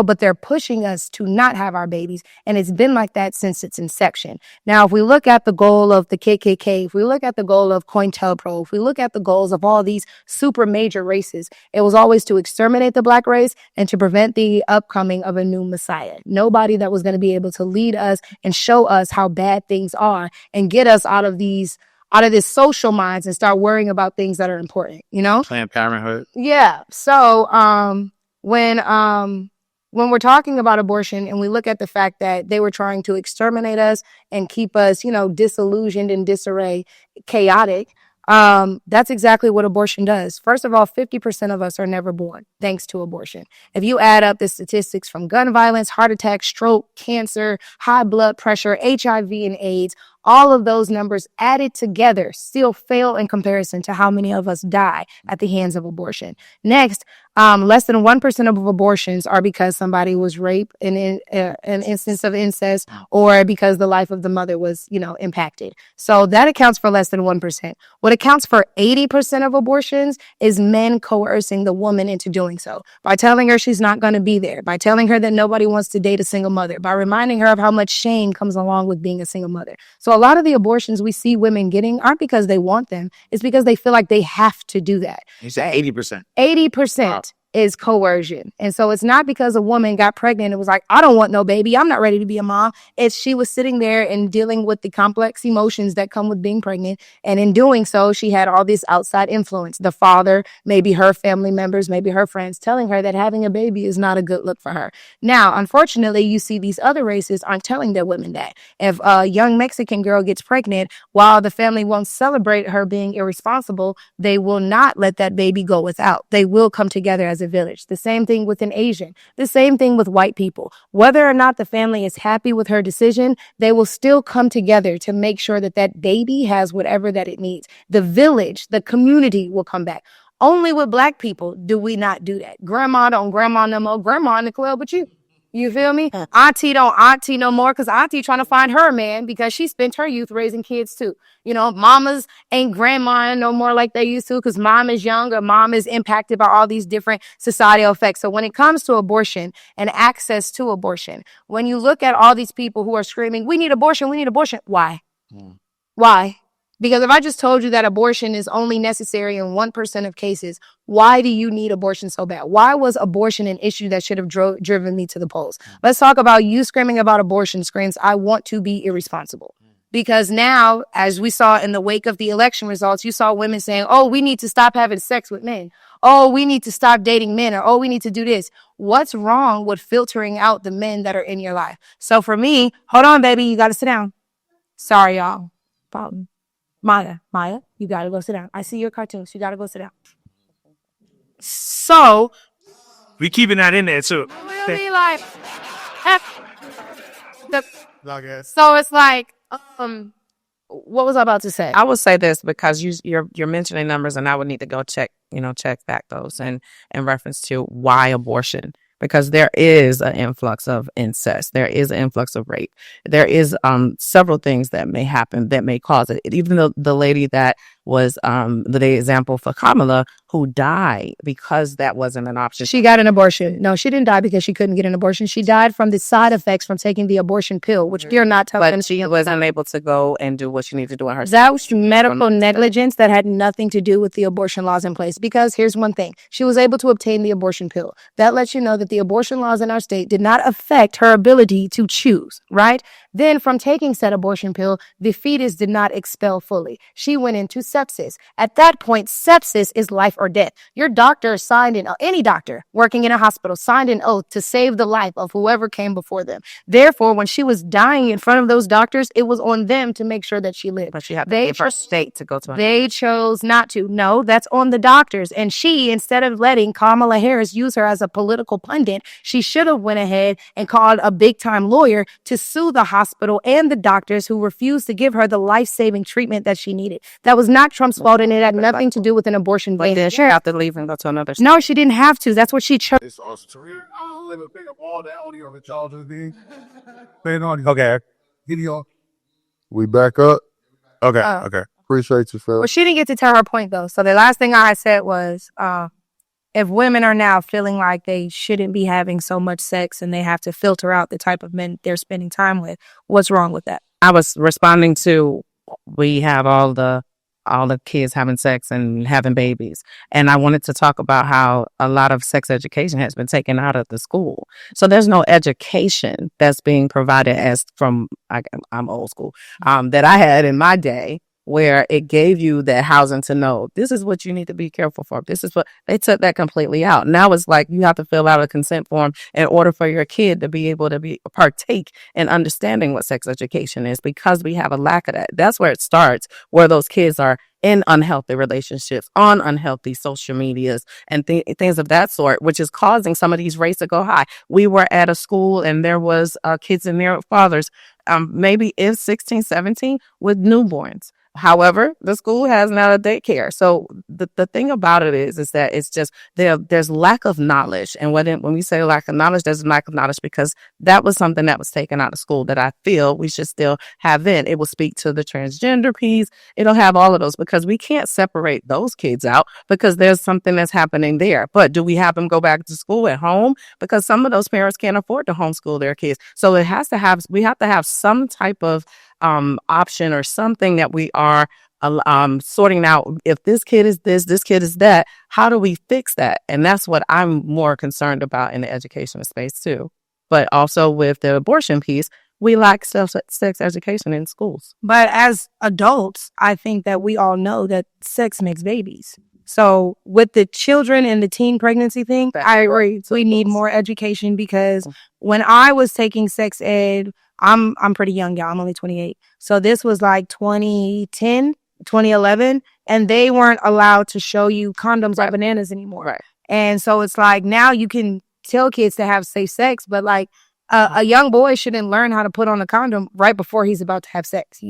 but they're pushing us to not have our babies. And it's been like that since its inception. Now, if we look at the goal of the KKK, if we look at the goal of COINTELPRO, if we look at the goals of all these super major races, it was always to exterminate the Black race and to prevent the upcoming of a new Messiah. Nobody that was going to be able to lead us and show us how bad things are and get us out of this social minds and start worrying about things that are important, Planned Parenthood. Yeah. So when we're talking about abortion and we look at the fact that they were trying to exterminate us and keep us, disillusioned and disarray, chaotic, that's exactly what abortion does. First of all, 50% of us are never born thanks to abortion. If you add up the statistics from gun violence, heart attack, stroke, cancer, high blood pressure, HIV and AIDS, all of those numbers added together still fail in comparison to how many of us die at the hands of abortion. Next, less than 1% of abortions are because somebody was raped in an instance of incest or because the life of the mother was, impacted. So that accounts for less than 1%. What accounts for 80% of abortions is men coercing the woman into doing so by telling her she's not going to be there, by telling her that nobody wants to date a single mother, by reminding her of how much shame comes along with being a single mother. So a lot of the abortions we see women getting aren't because they want them. It's because they feel like they have to do that. You said 80%. 80% is coercion. And so it's not because a woman got pregnant and was like, I don't want no baby. I'm not ready to be a mom. It's she was sitting there and dealing with the complex emotions that come with being pregnant. And in doing so, she had all this outside influence. The father, maybe her family members, maybe her friends telling her that having a baby is not a good look for her. Now, unfortunately, you see these other races aren't telling their women that. If a young Mexican girl gets pregnant, while the family won't celebrate her being irresponsible, they will not let that baby go without. They will come together as a village. The same thing with an Asian. The same thing with white people. Whether or not the family is happy with her decision, they will still come together to make sure that that baby has whatever that it needs. The village, the community will come back. Only with Black people do we not do that. Grandma don't grandma no more. Grandma in the club with you. You feel me? Auntie don't auntie no more because auntie trying to find her man because she spent her youth raising kids too. Mamas ain't grandma no more like they used to because mom is young or mom is impacted by all these different societal effects. So when it comes to abortion and access to abortion, when you look at all these people who are screaming, we need abortion, why? Why? Because if I just told you that abortion is only necessary in 1% of cases, why do you need abortion so bad? Why was abortion an issue that should have driven me to the polls? Let's talk about you screaming about abortion screams, I want to be irresponsible. Because now, as we saw in the wake of the election results, you saw women saying, oh, we need to stop having sex with men. Oh, we need to stop dating men. Or, oh, we need to do this. What's wrong with filtering out the men that are in your life? So for me, hold on, baby, you got to sit down. Sorry, y'all. Problem. Maya, you gotta go sit down. I see your cartoons. You gotta go sit down. So We keeping that in there too. we'll be like, so it's like What was I about to say? I would say this because you're mentioning numbers, and I would need to go check back those and in reference to why abortion. Because there is an influx of incest, there is an influx of rape, there is several things that may happen that may cause it. Even though the lady that was the example for Kamala, who died because that wasn't an option. She got an abortion. No, she didn't die because she couldn't get an abortion. She died from the side effects from taking the abortion pill, which you're not telling. But she was unable to go and do what she needed to do on her. That was medical negligence that had nothing to do with the abortion laws in place. Because here's one thing. She was able to obtain the abortion pill. That lets you know that the abortion laws in our state did not affect her ability to choose, right? Then from taking said abortion pill, the fetus did not expel fully. She went into sepsis. At that point, sepsis is life or death. Your doctor any doctor working in a hospital signed an oath to save the life of whoever came before them. Therefore, when she was dying in front of those doctors, it was on them to make sure that she lived. But she had to leave her state to go to. They chose not to. No, that's on the doctors. And she, instead of letting Kamala Harris use her as a political pundit, she should have went ahead and called a big-time lawyer to sue the hospital and the doctors who refused to give her the life-saving treatment that she needed. That was not Trump's fault, and it had nothing to do with an abortion ban. But then she had to leave and go to another state. No, she didn't have to. That's what she chose. It's awesome. Okay. We back up. Okay. Oh. Okay. Appreciate you, Phil. Well, she didn't get to tell her point, though. So the last thing I said was, if women are now feeling like they shouldn't be having so much sex and they have to filter out the type of men they're spending time with, what's wrong with that? I was responding to, we have all the kids having sex and having babies. And I wanted to talk about how a lot of sex education has been taken out of the school. So there's no education that's being provided I'm old school, that I had in my day, where it gave you that housing to know this is what you need to be careful for. This is what they took that completely out. Now it's like you have to fill out a consent form in order for your kid to be able to partake in understanding what sex education is, because we have a lack of that. That's where it starts, where those kids are in unhealthy relationships, on unhealthy social medias and things of that sort, which is causing some of these rates to go high. We were at a school and there was kids and their fathers, maybe 16, 17 with newborns. However, the school has now a daycare. So the thing about it is that it's just there's lack of knowledge. And when we say lack of knowledge, there's lack of knowledge because that was something that was taken out of school that I feel we should still have in. It will speak to the transgender piece. It'll have all of those because we can't separate those kids out because there's something that's happening there. But do we have them go back to school at home? Because some of those parents can't afford to homeschool their kids. So we have to have some type of option or something that we are sorting out. If this kid is this kid is that, how do we fix that? And that's what I'm more concerned about in the educational space too. But also with the abortion piece, we lack sex education in schools. But as adults, I think that we all know that sex makes babies. So with the children and the teen pregnancy thing, I agree. We need more education because when I was taking sex ed, I'm pretty young, y'all. I'm only 28. So this was like 2010, 2011, and they weren't allowed to show you condoms like bananas anymore. Right. And so it's like now you can tell kids to have safe sex, but like a young boy shouldn't learn how to put on a condom right before he's about to have sex,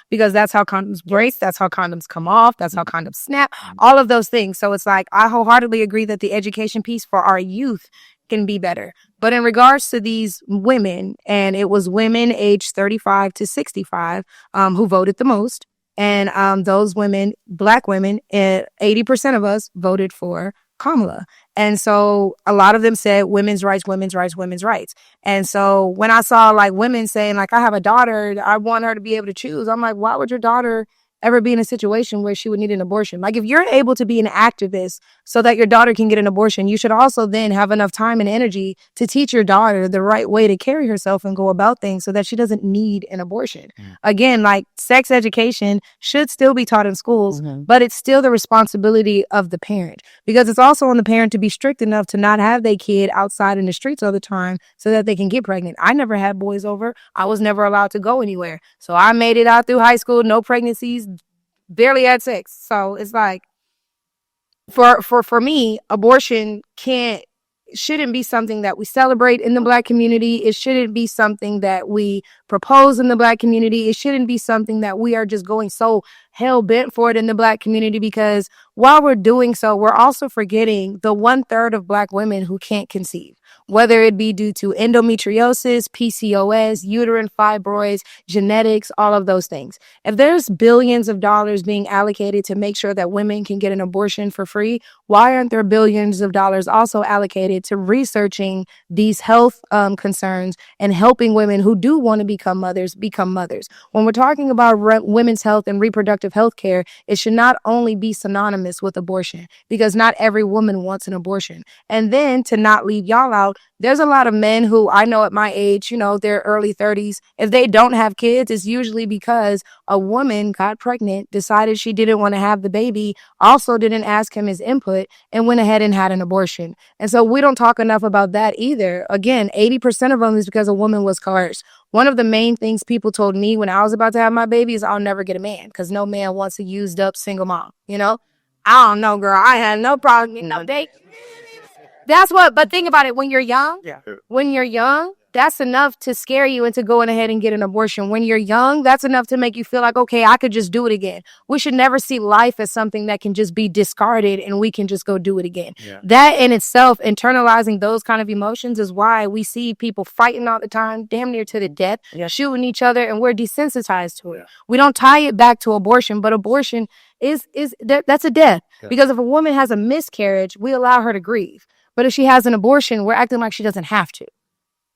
because that's how condoms break. That's how condoms come off. That's how condoms snap, all of those things. So it's like, I wholeheartedly agree that the education piece for our youth can be better. But in regards to these women, and it was women aged 35 to 65 who voted the most. And those women, Black women, 80% of us voted for Kamala. And so a lot of them said women's rights, women's rights, women's rights. And so when I saw like women saying like, I have a daughter, I want her to be able to choose. I'm like, why would your daughter ever be in a situation where she would need an abortion? Like, if you're able to be an activist so that your daughter can get an abortion, you should also then have enough time and energy to teach your daughter the right way to carry herself and go about things so that she doesn't need an abortion. Again, like, sex education should still be taught in schools, but it's still the responsibility of the parent, because it's also on the parent to be strict enough to not have their kid outside in the streets all the time so that they can get pregnant. I never had boys over. I was never allowed to go anywhere. So I made it out through high school, no pregnancies, barely had sex. So it's like, for me, abortion can't shouldn't be something that we celebrate in the Black community. It shouldn't be something that we propose in the Black community. It shouldn't be something that we are just going so hell bent for it in the Black community, because while we're doing so, we're also forgetting the 1/3 of Black women who can't conceive, whether it be due to endometriosis, PCOS, uterine fibroids, genetics, all of those things. If there's billions of dollars being allocated to make sure that women can get an abortion for free, why aren't there billions of dollars also allocated to researching these health concerns and helping women who do want to become mothers become mothers? When we're talking about women's health and reproductive health care, it should not only be synonymous with abortion, because not every woman wants an abortion. And then to not leave y'all out, there's a lot of men who I know at my age, their early 30s, if they don't have kids, it's usually because a woman got pregnant, decided she didn't want to have the baby, also didn't ask him his input, and went ahead and had an abortion. And so we don't talk enough about that either. Again, 80% of them is because a woman was coerced. One of the main things people told me when I was about to have my baby is I'll never get a man, because no man wants a used up single mom. I don't know, girl. I had no problem. But think about it. When you're young, that's enough to scare you into going ahead and get an abortion. When you're young, that's enough to make you feel like, okay, I could just do it again. We should never see life as something that can just be discarded and we can just go do it again. Yeah. That in itself, internalizing those kind of emotions, is why we see people fighting all the time, damn near to the death, shooting each other, and we're desensitized to it. Yeah. We don't tie it back to abortion, but abortion that's a death. Yeah. Because if a woman has a miscarriage, we allow her to grieve. But if she has an abortion, we're acting like she doesn't have to.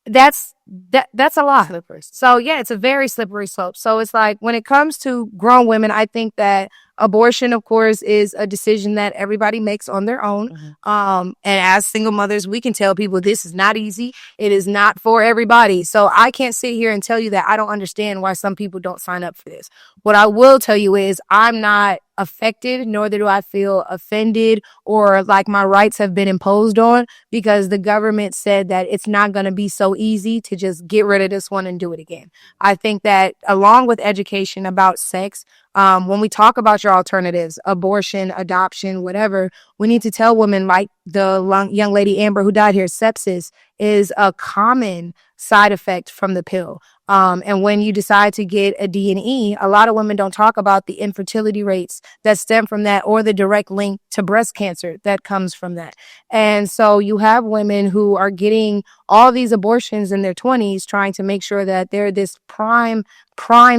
That's a lot. Slippery. So yeah, it's a very slippery slope. So it's like, when it comes to grown women, I think that abortion, of course, is a decision that everybody makes on their own. Mm-hmm. And as single mothers, we can tell people this is not easy. It is not for everybody. So I can't sit here and tell you that I don't understand why some people don't sign up for this. What I will tell you is I'm not affected, nor do I feel offended or like my rights have been imposed on, because the government said that it's not going to be so easy to just get rid of this one and do it again. I think that along with education about sex, when we talk about your alternatives, abortion, adoption, whatever, we need to tell women, like the young lady Amber who died here, sepsis is a common side effect from the pill. And when you decide to get a D&E, a lot of women don't talk about the infertility rates that stem from that, or the direct link to breast cancer that comes from that. And so you have women who are getting all these abortions in their 20s, trying to make sure that they're this prime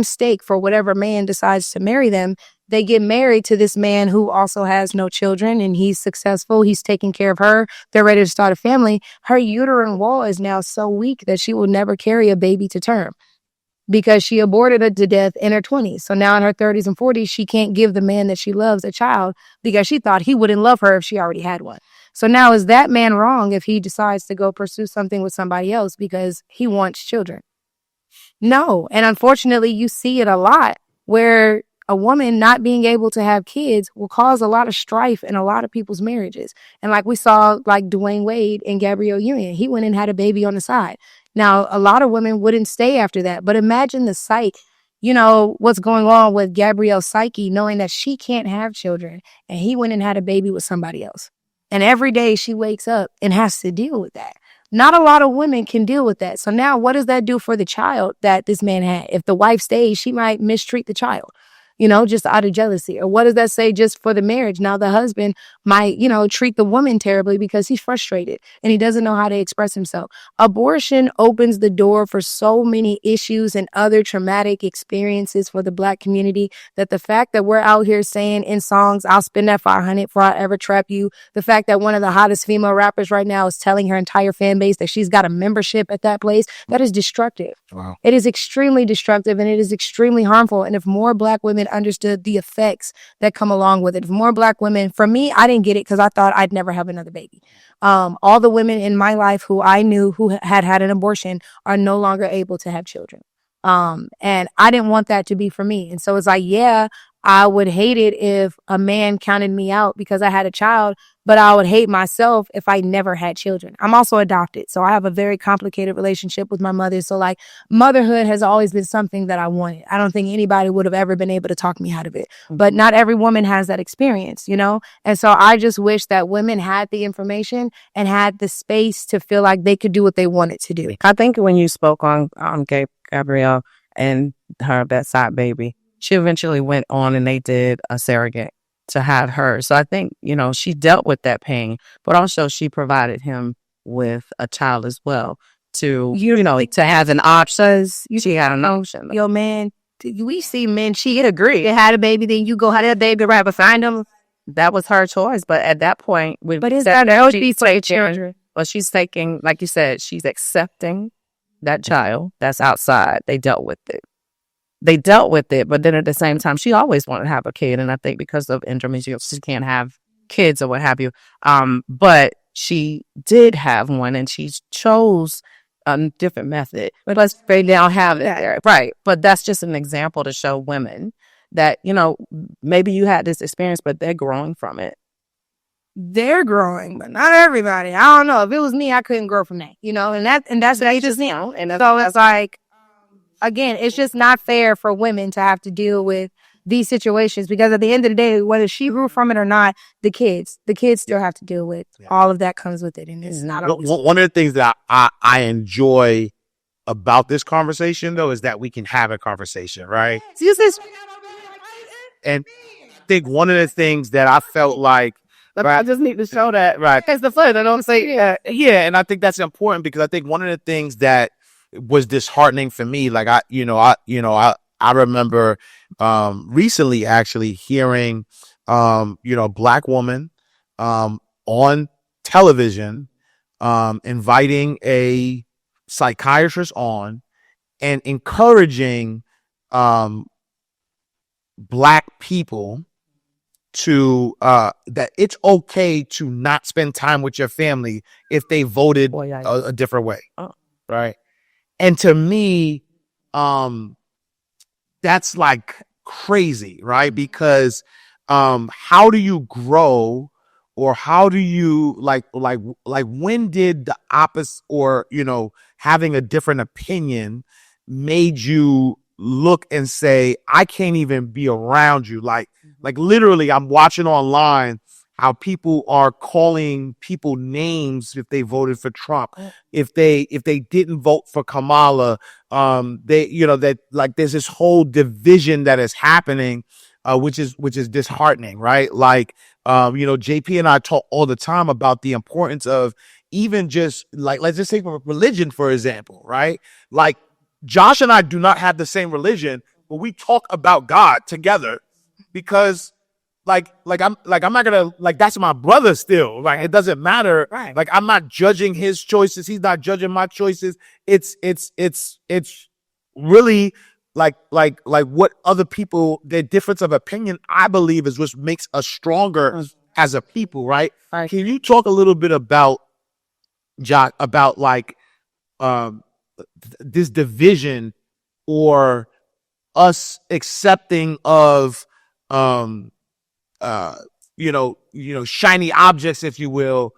stake for whatever man decides to marry them. They get married to this man who also has no children, and he's successful. He's taking care of her. They're ready to start a family. Her uterine wall is now so weak that she will never carry a baby to term, because she aborted it to death in her 20s. So now in her 30s and 40s, she can't give the man that she loves a child, because she thought he wouldn't love her if she already had one. So now, is that man wrong if he decides to go pursue something with somebody else because he wants children? No. And unfortunately, you see it a lot, where a woman not being able to have kids will cause a lot of strife in a lot of people's marriages. And like we saw, like Dwayne Wade and Gabrielle Union, he went and had a baby on the side. Now, a lot of women wouldn't stay after that, but imagine the psyche, what's going on with Gabrielle's psyche, knowing that she can't have children and he went and had a baby with somebody else. And every day she wakes up and has to deal with that. Not a lot of women can deal with that. So now what does that do for the child that this man had? If the wife stays, she might mistreat the child, just out of jealousy. Or what does that say just for the marriage? Now the husband might, treat the woman terribly because he's frustrated and he doesn't know how to express himself. Abortion opens the door for so many issues and other traumatic experiences for the Black community, that the fact that we're out here saying in songs, I'll spend that 500 before I ever trap you. The fact that one of the hottest female rappers right now is telling her entire fan base that she's got a membership at that place, that is destructive. Wow. It is extremely destructive, and it is extremely harmful. And if more Black women understood the effects that come along with it, if more Black women, for me, I didn't get it because I thought I'd never have another baby. All the women in my life who I knew who had an abortion are no longer able to have children. And I didn't want that to be for me. And so it's like, yeah, I would hate it if a man counted me out because I had a child, but I would hate myself if I never had children. I'm also adopted, so I have a very complicated relationship with my mother. So like motherhood has always been something that I wanted. I don't think anybody would have ever been able to talk me out of it, but not every woman has that experience, you know? And so I just wish that women had the information and had the space to feel like they could do what they wanted to do. I think when you spoke on Gabrielle and her bedside baby, she eventually went on and they did a surrogate to have her. So I think, you know, she dealt with that pain, but also she provided him with a child as well to, you know, to have an option. She had an option. Yo, man, we see men cheat. Agree. They had a baby, then you go have that baby right behind them. That was her choice. But at that point, but it's not LGBT children. But she's taking, like you said, she's accepting that child that's outside. They dealt with it. But then at the same time, she always wanted to have a kid. And I think because of endometriosis, she can't have kids or what have you. But she did have one and she chose a different method. But they now have it there. Right. But that's just an example to show women that, you know, maybe you had this experience, but they're growing from it. They're growing, but not everybody. I don't know. If it was me, I couldn't grow from that, you know, and that's what I just, you know, and so it's like, again, it's just not fair for women to have to deal with these situations because at the end of the day, whether she grew from it or not, the kids still have to deal with all of that comes with it. And it's not always. One of the things that I enjoy about this conversation, though, is that we can have a conversation, right? And I think one of the things that I felt like, right, I just need to show that, right? It's the fun. I don't say, yeah. And I think that's important because I think one of the things that was disheartening for me, like I remember recently actually hearing Black woman on television inviting a psychiatrist on and encouraging Black people to that it's okay to not spend time with your family if they voted a different way. Right. And to me, that's like crazy, right? Because how do you grow, or how do you like when did the opposite, or having a different opinion made you look and say, I can't even be around you? Like literally, I'm watching online how people are calling people names if they voted for Trump, if they didn't vote for Kamala. That like there's this whole division that is happening, which is disheartening, right? Like, JP and I talk all the time about the importance of even just like, let's just take religion, for example, right? Like Josh and I do not have the same religion, but we talk about God together because like I'm not gonna, like, that's my brother still. Like, it doesn't matter. Right. Like, I'm not judging his choices. He's not judging my choices. It's really like what other people, their difference of opinion, I believe, is what makes us stronger as a people, right? Can you talk a little bit about, Josh, about like this division, or us accepting of shiny objects, if you will,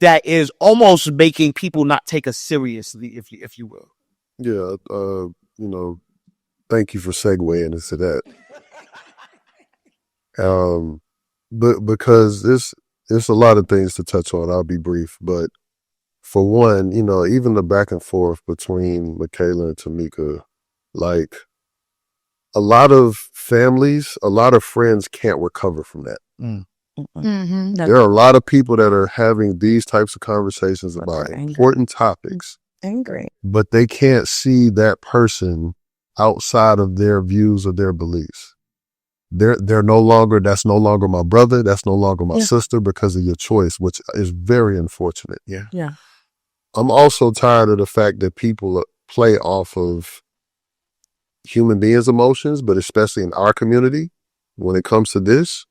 that is almost making people not take us seriously, if you will. Yeah, thank you for segueing into that. But because there's a lot of things to touch on. I'll be brief, but for one, even the back and forth between Michaela and Tameika, like, a lot of families, a lot of friends can't recover from that. Mm-hmm. There are a lot of people that are having these types of conversations about important topics, but they can't see that person outside of their views or their beliefs. They're no longer, that's no longer my brother, that's no longer my sister because of your choice, which is very unfortunate. Yeah. I'm also tired of the fact that people play off of human beings' emotions, but especially in our community, when it comes to this,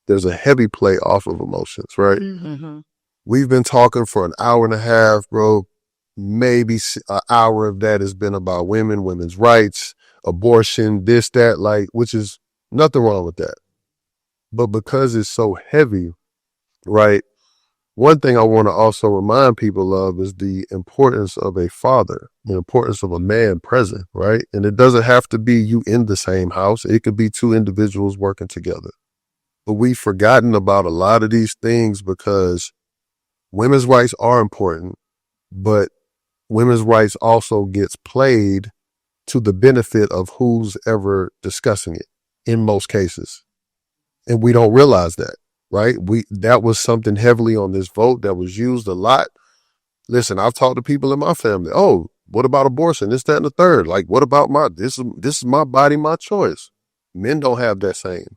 there's a heavy play off of emotions, right? Mm-hmm. We've been talking for an hour and a half, bro. Maybe an hour of that has been about women's rights, abortion, this, that, like, which is nothing wrong with that. But because it's so heavy, right? One thing I want to also remind people of is the importance of a father, the importance of a man present, right? And it doesn't have to be you in the same house. It could be two individuals working together. But we've forgotten about a lot of these things because women's rights are important, but women's rights also gets played to the benefit of who's ever discussing it in most cases. And we don't realize that. Right? That was something heavily on this vote that was used a lot. Listen, I've talked to people in my family. Oh, what about abortion? This, that, and the third. Like, what about this is my body, my choice. Men don't have that same.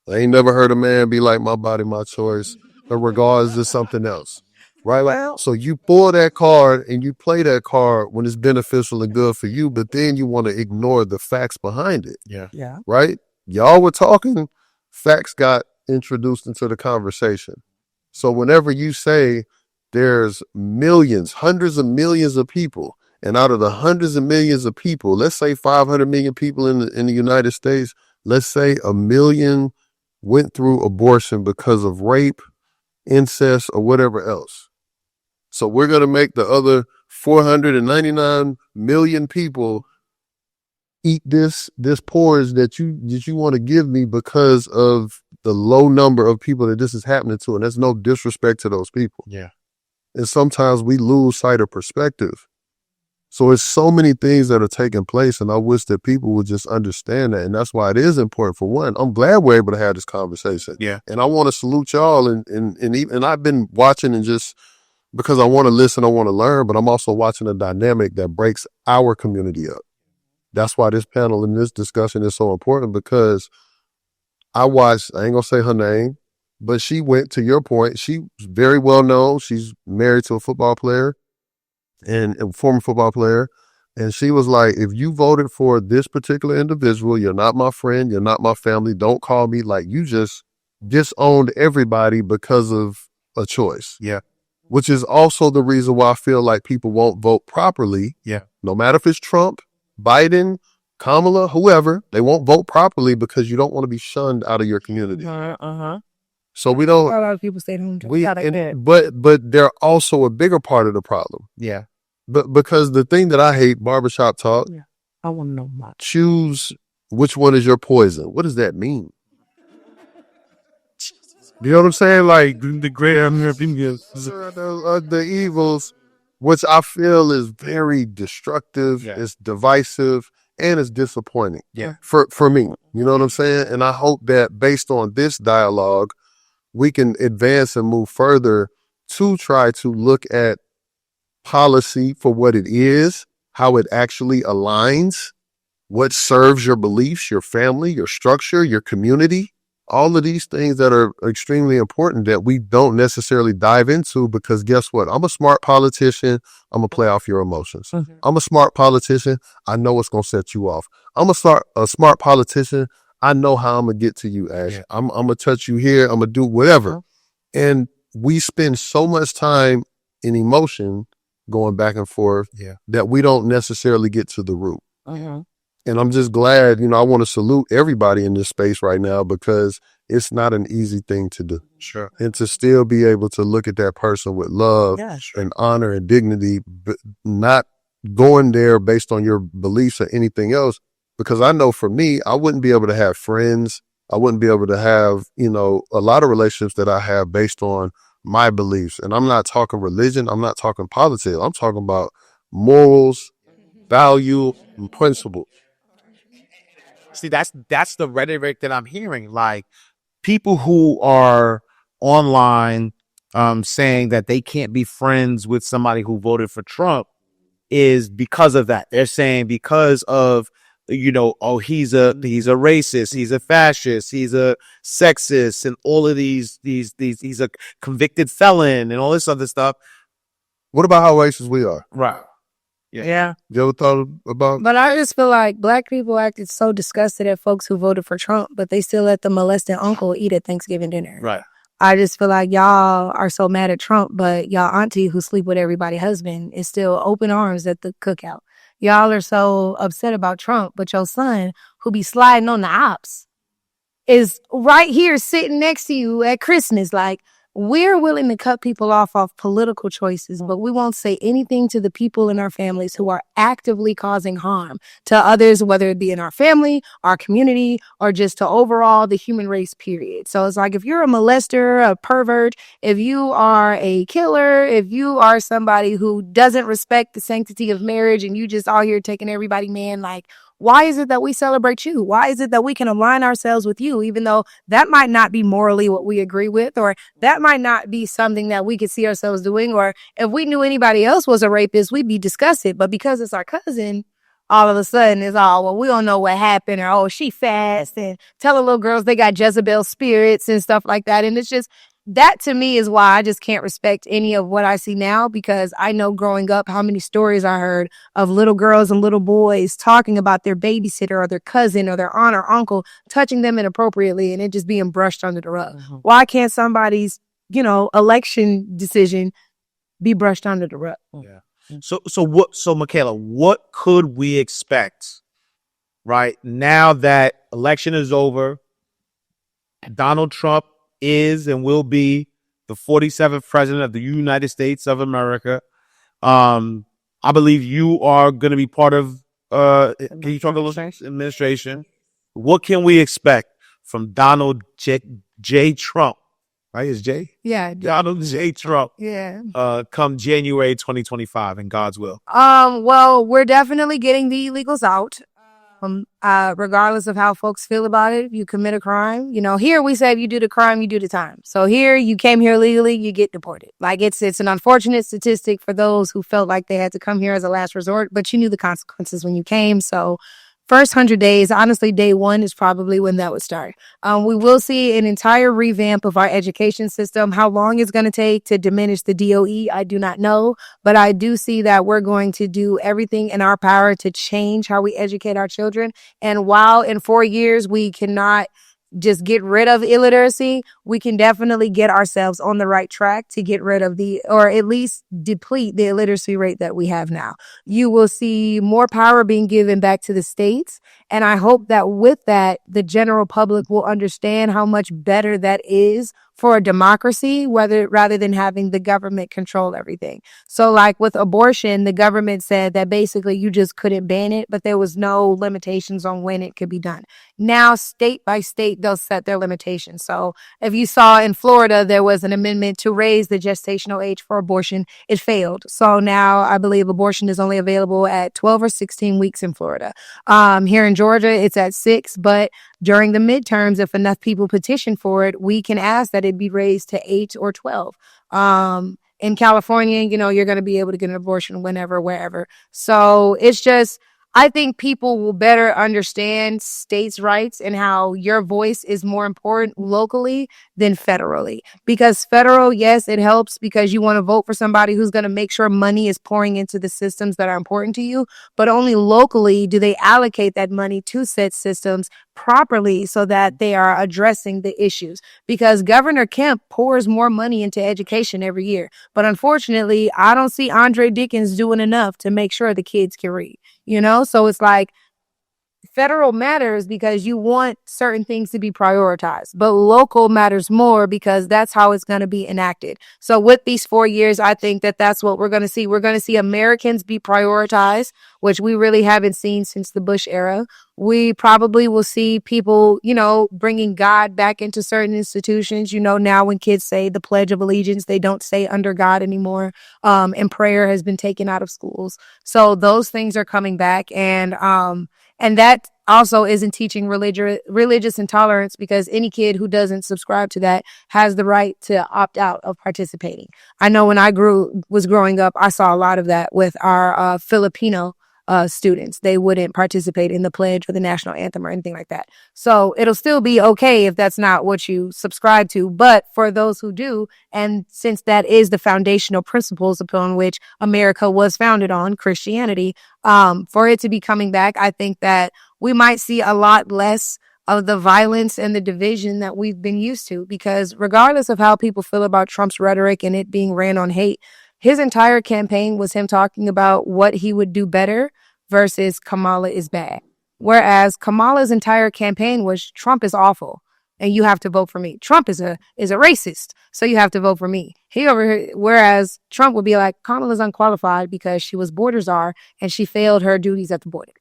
I ain't never heard a man be like, my body, my choice, or regardless of something else. Right? Well, so you pull that card and you play that card when it's beneficial and good for you, but then you want to ignore the facts behind it. Yeah. Right? Y'all were talking, facts got introduced into the conversation. So whenever you say there's millions, hundreds of millions of people, and out of the hundreds of millions of people, let's say 500 million people in the United States, let's say 1 million went through abortion because of rape, incest, or whatever else. So we're going to make the other 499 million people eat this porridge that you want to give me because of the low number of people that this is happening to. And there's no disrespect to those people. Yeah. And sometimes we lose sight of perspective. So it's so many things that are taking place, and I wish that people would just understand that. And that's why it is important. For one, I'm glad we're able to have this conversation. Yeah. And I want to salute y'all. And I've been watching, and just because I want to listen, I want to learn, but I'm also watching a dynamic that breaks our community up. That's why this panel and this discussion is so important, because I watched, I ain't gonna say her name, but she went, to your point, she's very well known. She's married to a football player and a former football player. And she was like, if you voted for this particular individual, you're not my friend, you're not my family, don't call me. Like, you just disowned everybody because of a choice. Yeah. Which is also the reason why I feel like people won't vote properly. Yeah. No matter if it's Trump, Biden, Kamala, whoever, they won't vote properly because you don't want to be shunned out of your community. So we don't. A lot of people stay home. But they're also a bigger part of the problem. Yeah. But because the thing that I hate, barbershop talk. Yeah. I want to know much. Choose which one is your poison. What does that mean? You know what I'm saying? Like the evils, which I feel is very destructive, it's divisive, and it's disappointing. Yeah. For me, you know what I'm saying? And I hope that based on this dialogue, we can advance and move further to try to look at policy for what it is, how it actually aligns, what serves your beliefs, your family, your structure, your community. All of these things that are extremely important that we don't necessarily dive into, because guess what? I'm a smart politician. I'm going to play off your emotions. Mm-hmm. I'm a smart politician. I know what's going to set you off. I'm a smart politician. I know how I'm going to get to you, Ash. Yeah. I'm going to touch you here. I'm going to do whatever. And we spend so much time in emotion going back and forth that we don't necessarily get to the root. And I'm just glad, I want to salute everybody in this space right now, because it's not an easy thing to do. Sure. And to still be able to look at that person with love and honor and dignity, but not going there based on your beliefs or anything else. Because I know for me, I wouldn't be able to have friends. I wouldn't be able to have, a lot of relationships that I have based on my beliefs. And I'm not talking religion. I'm not talking politics. I'm talking about morals, value, and principles. See, that's the rhetoric that I'm hearing. Like, people who are online saying that they can't be friends with somebody who voted for Trump is because of that. They're saying because of, he's a racist, he's a fascist, he's a sexist, and all of these he's a convicted felon and all this other stuff. What about how racist we are? Right. Yeah. You ever thought about? But I just feel like black people acted so disgusted at folks who voted for Trump, but they still let the molested uncle eat at Thanksgiving dinner. Right. I just feel like y'all are so mad at Trump, but y'all auntie who sleep with everybody's husband is still open arms at the cookout. Y'all are so upset about Trump, but your son who be sliding on the ops is right here sitting next to you at Christmas. Like, we're willing to cut people off political choices, but we won't say anything to the people in our families who are actively causing harm to others, whether it be in our family, our community, or just to overall the human race, period. So it's like, if you're a molester, a pervert, if you are a killer, if you are somebody who doesn't respect the sanctity of marriage and you just out here taking everybody, man, like, why is it that we celebrate you? Why is it that we can align ourselves with you, even though that might not be morally what we agree with, or that might not be something that we could see ourselves doing, or if we knew anybody else was a rapist, we'd be disgusted. But because it's our cousin, all of a sudden it's all, well, we don't know what happened, or, oh, she fast, and tell the little girls they got Jezebel spirits and stuff like that. And it's just, that to me is why I just can't respect any of what I see now, because I know growing up how many stories I heard of little girls and little boys talking about their babysitter or their cousin or their aunt or uncle touching them inappropriately and it just being brushed under the rug. Mm-hmm. Why can't somebody's, election decision be brushed under the rug? Yeah. So Michaela, what could we expect, right, now that election is over? Donald Trump is and will be the 47th president of the United States of America. I believe you are going to be part of can you talk a little administration? What can we expect from Donald J. Trump? Right? Is J? Yeah. Donald J. Trump. Yeah. Come January 2025 in God's will. Well, we're definitely getting the illegals out. Regardless of how folks feel about it, if you commit a crime, here we say if you do the crime, you do the time. So here you came here legally, you get deported. Like, it's an unfortunate statistic for those who felt like they had to come here as a last resort, but you knew the consequences when you came. So first 100 days, honestly, day one is probably when that would start. We will see an entire revamp of our education system. How long it's going to take to diminish the DOE, I do not know. But I do see that we're going to do everything in our power to change how we educate our children. And while in 4 years we cannot just get rid of illiteracy, we can definitely get ourselves on the right track to get rid of or at least deplete the illiteracy rate that we have now. You will see more power being given back to the states. And I hope that with that, the general public will understand how much better that is for a democracy, rather than having the government control everything. So like with abortion, the government said that basically you just couldn't ban it, but there was no limitations on when it could be done. Now, state by state, they'll set their limitations. So if you saw in Florida, there was an amendment to raise the gestational age for abortion. It failed. So now I believe abortion is only available at 12 or 16 weeks in Florida. Here in Georgia, it's at 6, but during the midterms, if enough people petition for it, we can ask that it be raised to 8 or 12. In California, you're going to be able to get an abortion whenever, wherever. So it's just, I think people will better understand states' rights and how your voice is more important locally than federally. Because federal, yes, it helps because you want to vote for somebody who's going to make sure money is pouring into the systems that are important to you. But only locally do they allocate that money to said systems properly so that they are addressing the issues. Because Governor Kemp pours more money into education every year. But unfortunately, I don't see Andre Dickens doing enough to make sure the kids can read. So it's like federal matters because you want certain things to be prioritized, but local matters more because that's how it's going to be enacted. So with these 4 years, I think that that's what we're going to see. We're going to see Americans be prioritized, which we really haven't seen since the Bush era. We probably will see people, bringing God back into certain institutions. Now when kids say the Pledge of Allegiance, they don't say under God anymore. And prayer has been taken out of schools. So those things are coming back. And that also isn't teaching religious intolerance, because any kid who doesn't subscribe to that has the right to opt out of participating. I know when I was growing up, I saw a lot of that with our Filipino students. They wouldn't participate in the pledge or the national anthem or anything like that. So it'll still be okay if that's not what you subscribe to. But for those who do, and since that is the foundational principles upon which America was founded on, Christianity, for it to be coming back, I think that we might see a lot less of the violence and the division that we've been used to. Because regardless of how people feel about Trump's rhetoric and it being ran on hate, his entire campaign was him talking about what he would do better versus Kamala is bad. Whereas Kamala's entire campaign was Trump is awful. and you have to vote for me. Trump is a racist, so you have to vote for me. He over here, whereas Trump would be like, Kamala's unqualified because she was border czar and she failed her duties at the border.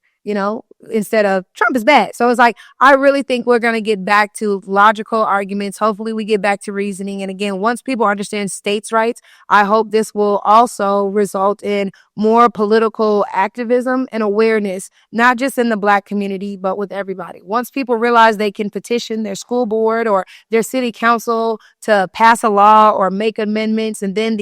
Instead of Trump is bad. So it's like, I really think we're going to get back to logical arguments. Hopefully we get back to reasoning. And again, once people understand states' rights, I hope this will also result in more political activism and awareness, not just in the Black community, but with everybody. Once people realize they can petition their school board or their city council to pass a law or make amendments, and then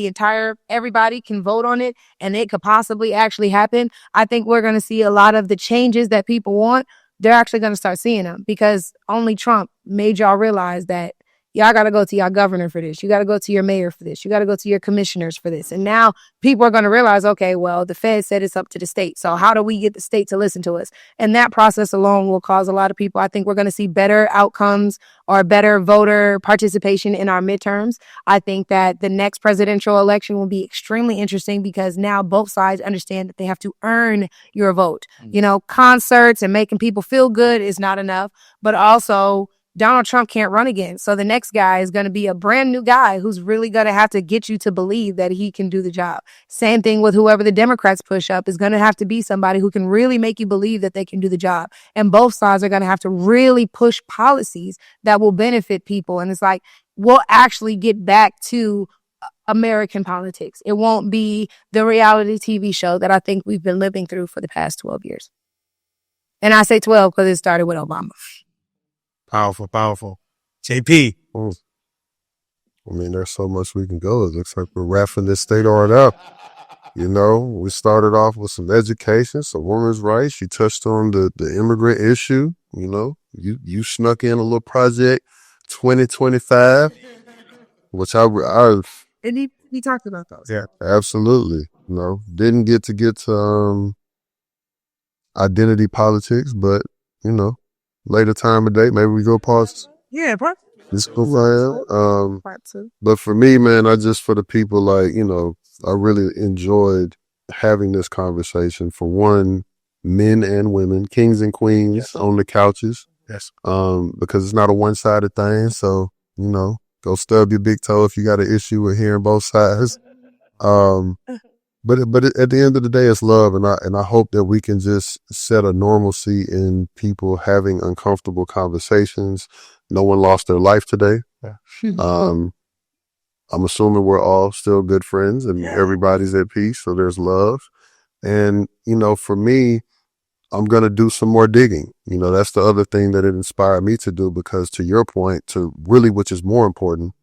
everybody can vote on it and it could possibly actually happen, I think we're going to see a lot of the changes that people want. They're actually going to start seeing them, because only Trump made y'all realize that y'all got to go to y'all governor for this. You got to go to your mayor for this. You got to go to your commissioners for this. And now people are going to realize, okay, well, the Fed said it's up to the state. So how do we get the state to listen to us? And that process alone will cause a lot of people. I think we're going to see better outcomes or better voter participation in our midterms. I think that the next presidential election will be extremely interesting, because now both sides understand that they have to earn your vote. Concerts and making people feel good is not enough, but also Donald Trump can't run again. So the next guy is going to be a brand new guy who's really going to have to get you to believe that he can do the job. Same thing with whoever the Democrats push up is going to have to be somebody who can really make you believe that they can do the job. And both sides are going to have to really push policies that will benefit people. And it's like, we'll actually get back to American politics. It won't be the reality TV show that I think we've been living through for the past 12 years. And I say 12 because it started with Obama. Powerful, powerful. JP. There's so much we can go. It looks like we're wrapping this state art up. We started off with some education, some women's rights. You touched on the immigrant issue. You snuck in a little project 2025, which I And he talked about those. Yeah, absolutely. Didn't get to identity politics, but later time of day, maybe we go pause. Yeah, bro. This go but for me, man, for the people, I really enjoyed having this conversation. For one, men and women, kings and queens on the couches. Yes. Because it's not a one-sided thing. So, go stub your big toe if you got an issue with hearing both sides. But at the end of the day, it's love, and I hope that we can just set a normalcy in people having uncomfortable conversations. No one lost their life today. Yeah. I'm assuming we're all still good friends and everybody's at peace, so there's love. And for me, I'm gonna do some more digging. That's the other thing that it inspired me to do, because to your point, to really, which is more important,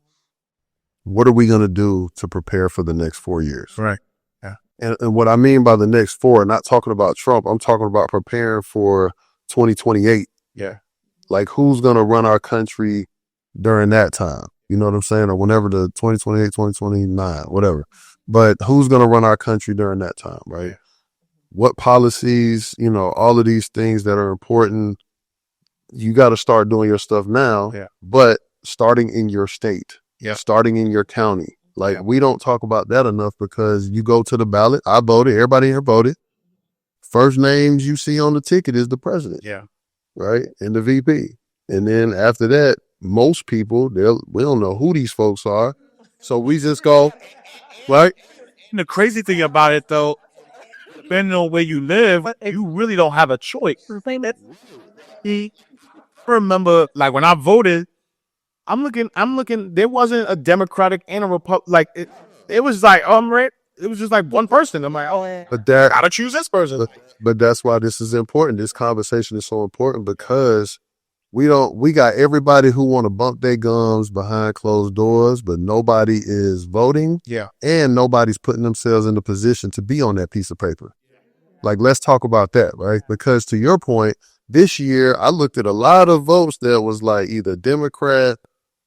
what are we gonna do to prepare for the next 4 years? Right. And what I mean by the next 4, not talking about Trump, I'm talking about preparing for 2028. Yeah. Like, who's going to run our country during that time? You know what I'm saying? Or whenever the 2028, 2029, whatever. But who's going to run our country during that time, right? Yeah. What policies, all of these things that are important, you got to start doing your stuff now, but starting in your state, starting in your county. We don't talk about that enough, because you go to the ballot. I voted. Everybody here voted. First names you see on the ticket is the president. Yeah. Right? And the VP. And then after that, most people, we don't know who these folks are. So we just go, right? And the crazy thing about it, though, depending on where you live, you really don't have a choice. I remember, when I voted, I'm looking, there wasn't a Democratic and a Republican. It was it was just one person. I'm like, but that, gotta choose this person. But that's why this is important. This conversation is so important, because we got everybody who want to bump their gums behind closed doors, but nobody is voting. Yeah. And nobody's putting themselves in the position to be on that piece of paper. Let's talk about that, right? Because to your point, this year, I looked at a lot of votes that was either Democrat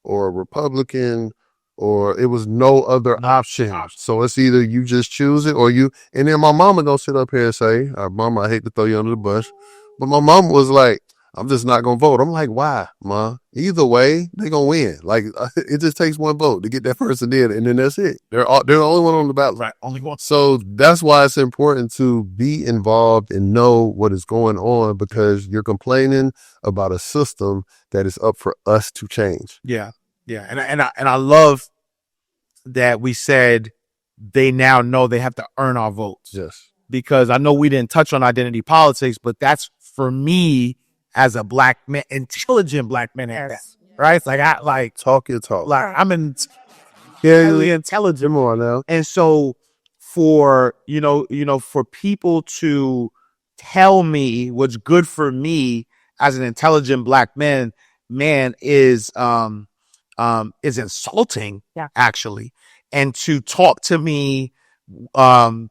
or Republican, or it was no other option. So it's either you just choose it or you, and then my mama gonna sit up here and say, Mama, I hate to throw you under the bus, but my mom was like, I'm just not going to vote. I'm like, why, Ma? Either way, they going to win. Like, it just takes one vote to get that person in, and then that's it. They're the only one on the ballot. Right. Only one. So that's why it's important to be involved and know what is going on, because you're complaining about a system that is up for us to change. Yeah. Yeah. And I love that we said they now know they have to earn our votes. Yes. Because I know we didn't touch on identity politics, but that's for me as a black man, intelligent black man, right? It's like Talk your talk. like I'm highly intelligent. Come on now. And so for for people to tell me what's good for me as an intelligent black man is insulting, actually. And to talk to me not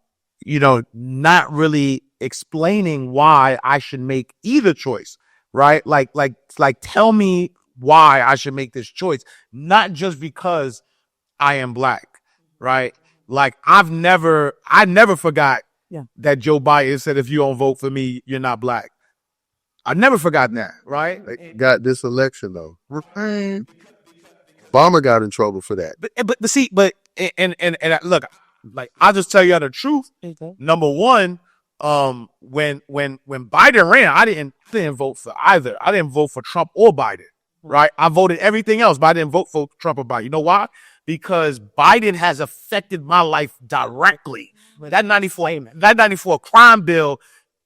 really explaining why I should make either choice, right? Like tell me why I should make this choice, not just because I am black, right? Like I never forgot that Joe Biden said, if you don't vote for me, you're not black. I never forgotten that, right? They got this election though. Obama got in trouble for that. But look, like I'll just tell you the truth. Number one, when Biden ran, I didn't vote for either. I didn't vote for Trump or Biden, right? I voted everything else, but I didn't vote for Trump or Biden. You know why? Because Biden has affected my life directly. That 94 crime bill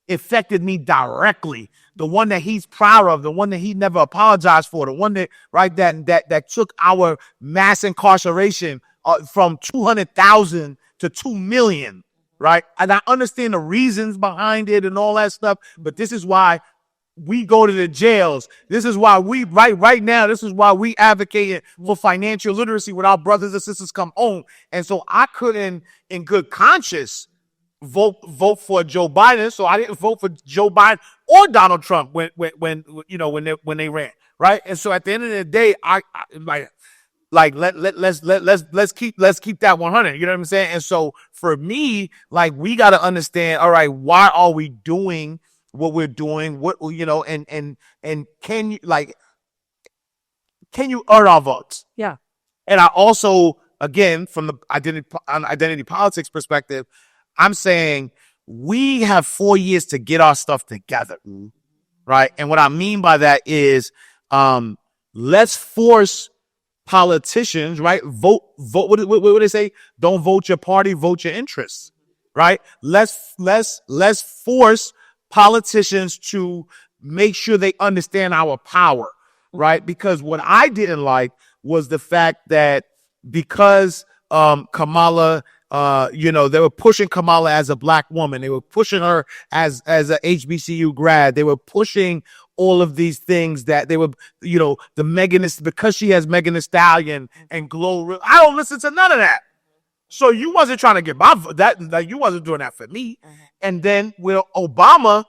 affected me directly. The one that he's proud of, the one that he never apologized for, the one that that took our mass incarceration from 200,000 to 2 million, right? And I understand the reasons behind it and all that stuff, but this is why we go to the jails. This is why we right now. This is why we advocate for financial literacy when our brothers and sisters come home. And so I couldn't, in good conscience, vote for Joe Biden. So I didn't vote for Joe Biden or Donald Trump when they ran, right? And so at the end of the day, let's keep that 100. You know what I'm saying? And so for me, like we got to understand. All right, why are we doing what we're doing? What and can you earn our votes? Yeah. And I also, again, from the identity politics perspective, I'm saying we have 4 years to get our stuff together, right? And what I mean by that is, let's force politicians, right? Vote. What do they say? Don't vote your party, vote your interests, right? Let's force politicians to make sure they understand our power, right? Because what I didn't like was the fact that because Kamala, they were pushing Kamala as a black woman. They were pushing her as a HBCU grad. They were pushing all of these things that they were, the Megan, because she has Megan Thee Stallion and Glow. I don't listen to none of that. So you wasn't trying to get my that you wasn't doing that for me. And then with Obama,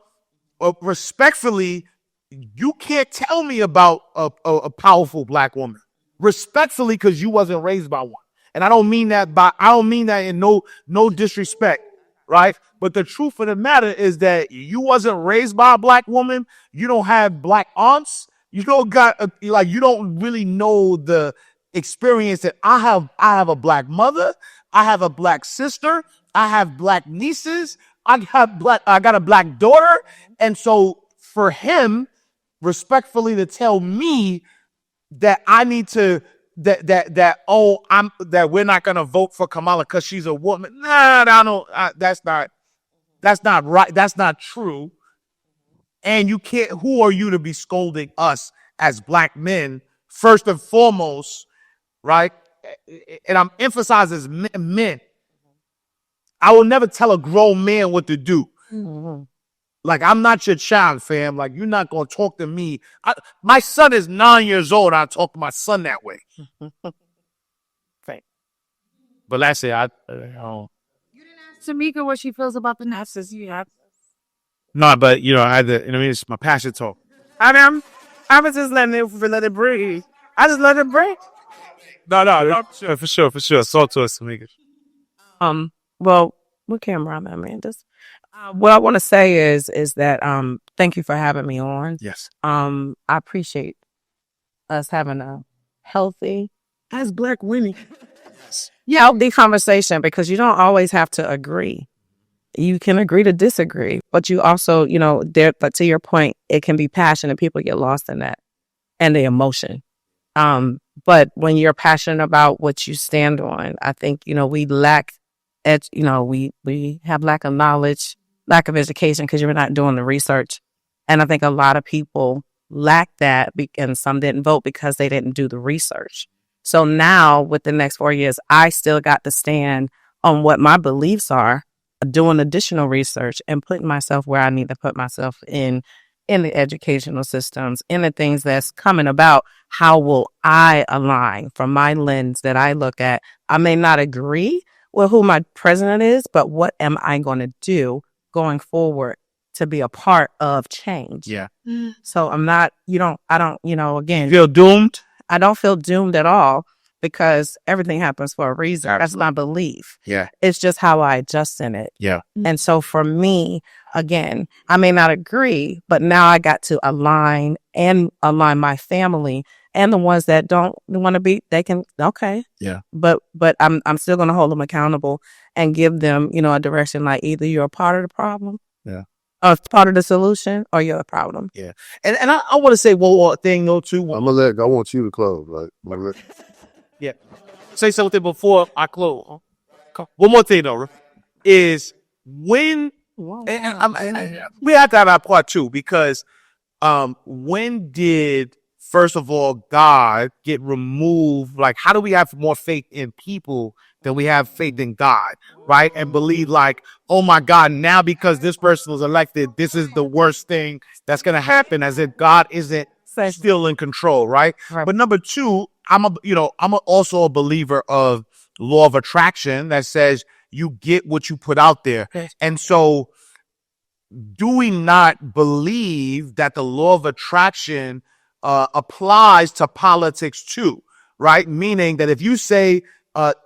respectfully, you can't tell me about a powerful black woman. Respectfully, because you wasn't raised by one. And I don't mean that in no disrespect, right? But the truth of the matter is that you wasn't raised by a black woman. You don't have black aunts. You don't you don't really know the experience that I have. I have a black mother. I have a black sister. I have black nieces. I got a black daughter. And so for him, respectfully, to tell me that I need to that we're not gonna vote for Kamala because she's a woman. That's not right. That's not true. And you can't. Who are you to be scolding us as black men first and foremost, right? And I'm emphasizing men. I will never tell a grown man what to do. Mm-hmm. Like, I'm not your child, fam. Like, you're not going to talk to me. My son is 9 years old. I talk to my son that way. But that's it. I don't. You didn't ask Tameika what she feels about the Nazis. You have. No, but, I had to, it's my passion talk. I was just letting it breathe. I just let it breathe. No, for sure. Talk to us, Tameika. Well, what camera I'm at, man? What I want to say is that thank you for having me on. Yes. I appreciate us having a healthy, As Black women. healthy conversation, because you don't always have to agree. You can agree to disagree, but you also, but to your point, it can be passion and people get lost in that and the emotion. But when you're passionate about what you stand on, I think, we lack, we have lack of knowledge, lack of education because you're not doing the research. And I think a lot of people lack that, and some didn't vote because they didn't do the research. So now with the next 4 years, I still got to stand on what my beliefs are, doing additional research and putting myself where I need to put myself in the educational systems, in the things that's coming about. How will I align from my lens that I look at? I may not agree with who my president is, but what am I going to do going forward to be a part of change? Yeah. So I'm not, again, Feel doomed? I don't feel doomed at all, because everything happens for a reason. That's my belief. Yeah. It's just how I adjust in it. Yeah. And so for me, again, I may not agree, but now I got to align my family, and the ones that don't want to be, they can, okay. Yeah. But I'm still going to hold them accountable and give them, a direction, like either you're a part of the problem. Yeah. Or part of the solution, or you're a problem. Yeah. And I want to say one more thing though too. I want you to close, right? Yeah. Say something before I close. One more thing though, is when, we have to have our part two, because when did, first of all, God get removed? Like, how do we have more faith in people than we have faith in God, right? And believe like, oh my God, now because this person was elected, this is the worst thing that's going to happen, as if God isn't still in control, right? But number two, I'm also a believer of law of attraction that says you get what you put out there. And so do we not believe that the law of attraction applies to politics too, right? Meaning that if you say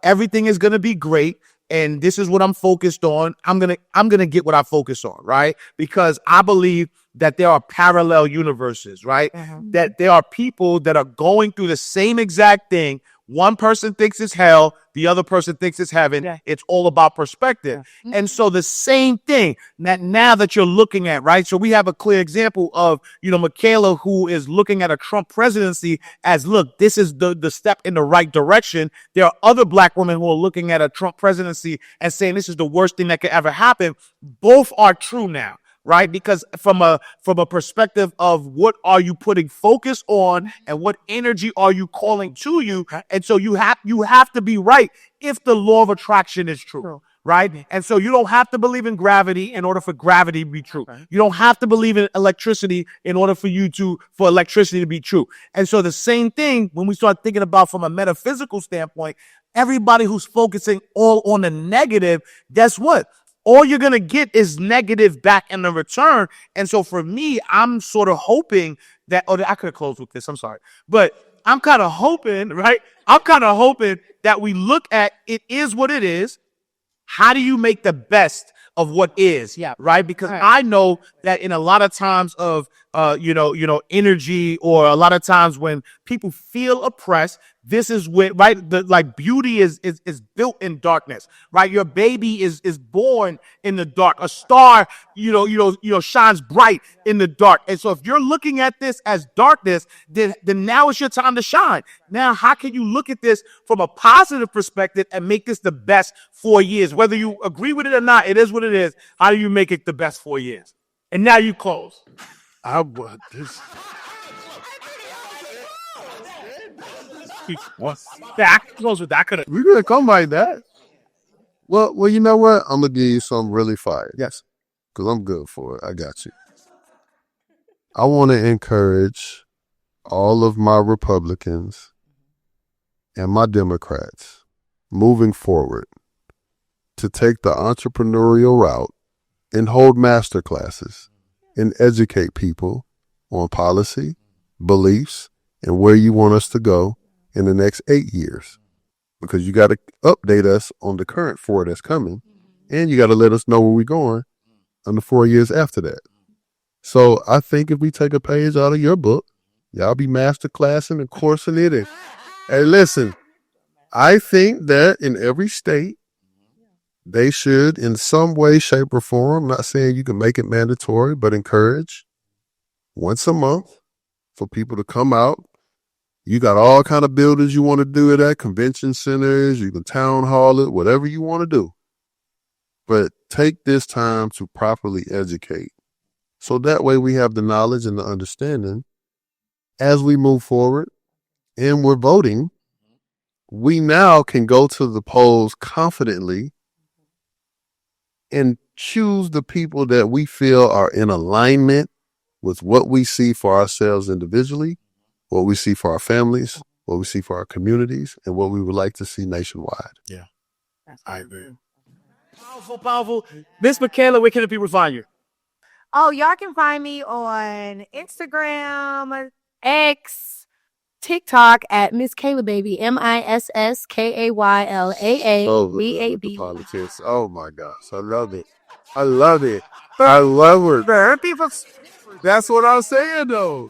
everything is going to be great and this is what I'm focused on, I'm going to get what I focus on, right? Because I believe that there are parallel universes, right? That there are people that are going through the same exact thing. One person thinks it's hell, the other person thinks it's heaven. Yeah. It's all about perspective. Yeah. And so the same thing that now that you're looking at, right? So we have a clear example of, Michaela, who is looking at a Trump presidency as, look, this is the step in the right direction. There are other Black women who are looking at a Trump presidency and saying this is the worst thing that could ever happen. Both are true now. Right? Because from a perspective of what are you putting focus on and what energy are you calling to you? And so you have to be right if the law of attraction is true. Right? And so you don't have to believe in gravity in order for gravity to be true. You don't have to believe in electricity in order for electricity to be true. And so the same thing, when we start thinking about from a metaphysical standpoint, everybody who's focusing all on the negative, guess what? All you're going to get is negative back in the return. And so for me, I'm sort of hoping that, I could have closed with this, I'm sorry. But I'm kind of hoping, right? I'm kind of hoping that we look at it is what it is. How do you make the best of what is? Yeah. Right? Because I know that in a lot of times of, energy, or a lot of times when people feel oppressed, this is when, right? Beauty is built in darkness, right? Your baby is born in the dark. A star, shines bright in the dark. And so if you're looking at this as darkness, then now it's your time to shine. Now, how can you look at this from a positive perspective and make this the best 4 years? Whether you agree with it or not, it is what it is. How do you make it the best 4 years? And now you close. I would this. I close with that. We gonna come like that. Well, you know what? I'm gonna give you something really fire. Yes, because I'm good for it. I got you. I want to encourage all of my Republicans and my Democrats moving forward to take the entrepreneurial route and hold master classes and educate people on policy, beliefs, and where you want us to go in the next 8 years. Because you got to update us on the current 4 that's coming, and you got to let us know where we're going and the 4 years after that. So I think if we take a page out of your book, y'all be master classing and coursing it. And hey, listen, I think that in every state, they should, in some way, shape, or form, I'm not saying you can make it mandatory, but encourage once a month for people to come out. You got all kind of buildings you want to do it at, convention centers, you can town hall it, whatever you want to do. But take this time to properly educate. So that way we have the knowledge and the understanding as we move forward and we're voting, we now can go to the polls confidently and choose the people that we feel are in alignment with what we see for ourselves individually, what we see for our families, what we see for our communities, and what we would like to see nationwide. Yeah, I agree. Powerful, powerful. Miss Michaela, where can the people find you? Oh, y'all can find me on Instagram, X, TikTok at Miss Kayla Baby, MISSKAYLAABAB. Politics. Oh my gosh, I love it. I love it. I love her. That's what I'm saying though.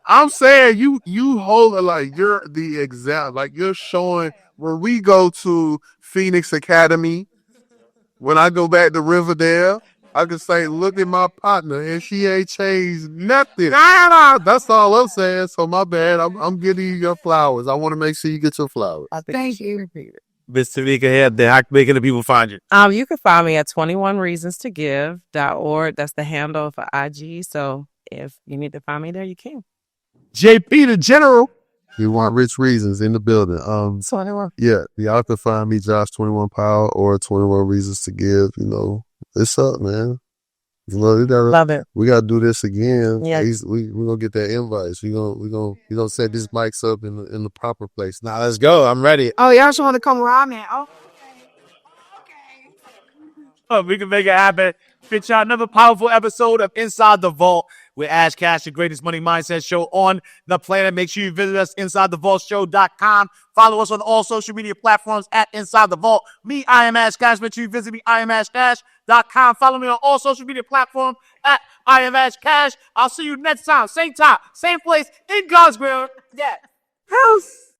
I'm saying you hold it like you're the exact, like you're showing when we go to Phoenix Academy, when I go back to Riverdale, I can say, look at my partner and she ain't changed nothing. That's all I'm saying. So my bad. I'm getting you your flowers. I want to make sure you get your flowers. Thank you. Miss Tameika Hampton, how can the people find you? You can find me at 21reasonstogive.org. That's the handle for IG. So if you need to find me there, you can. JP the General. You want rich reasons in the building. 21. Yeah, y'all can find me Josh 21 Powell or 21 Reasons to Give. You know, it's up, man. You know, Love it. we gotta do this again. Yeah. We gonna get that invite. We gonna set these mics up in the proper place. Now let's go. I'm ready. Oh, y'all just want to come where I'm at? Oh, Oh, we can make it happen. Fit y'all another powerful episode of Inside the Vault with Ash Cash, the greatest money mindset show on the planet. Make sure you visit us, InsideTheVaultShow.com. Follow us on all social media platforms at Inside the Vault. Me, I am Ash Cash. Make sure you visit me, IamAshCash.com. Follow me on all social media platforms at I am Ash Cash. I'll see you next time, same place, in God's will. yeah. House.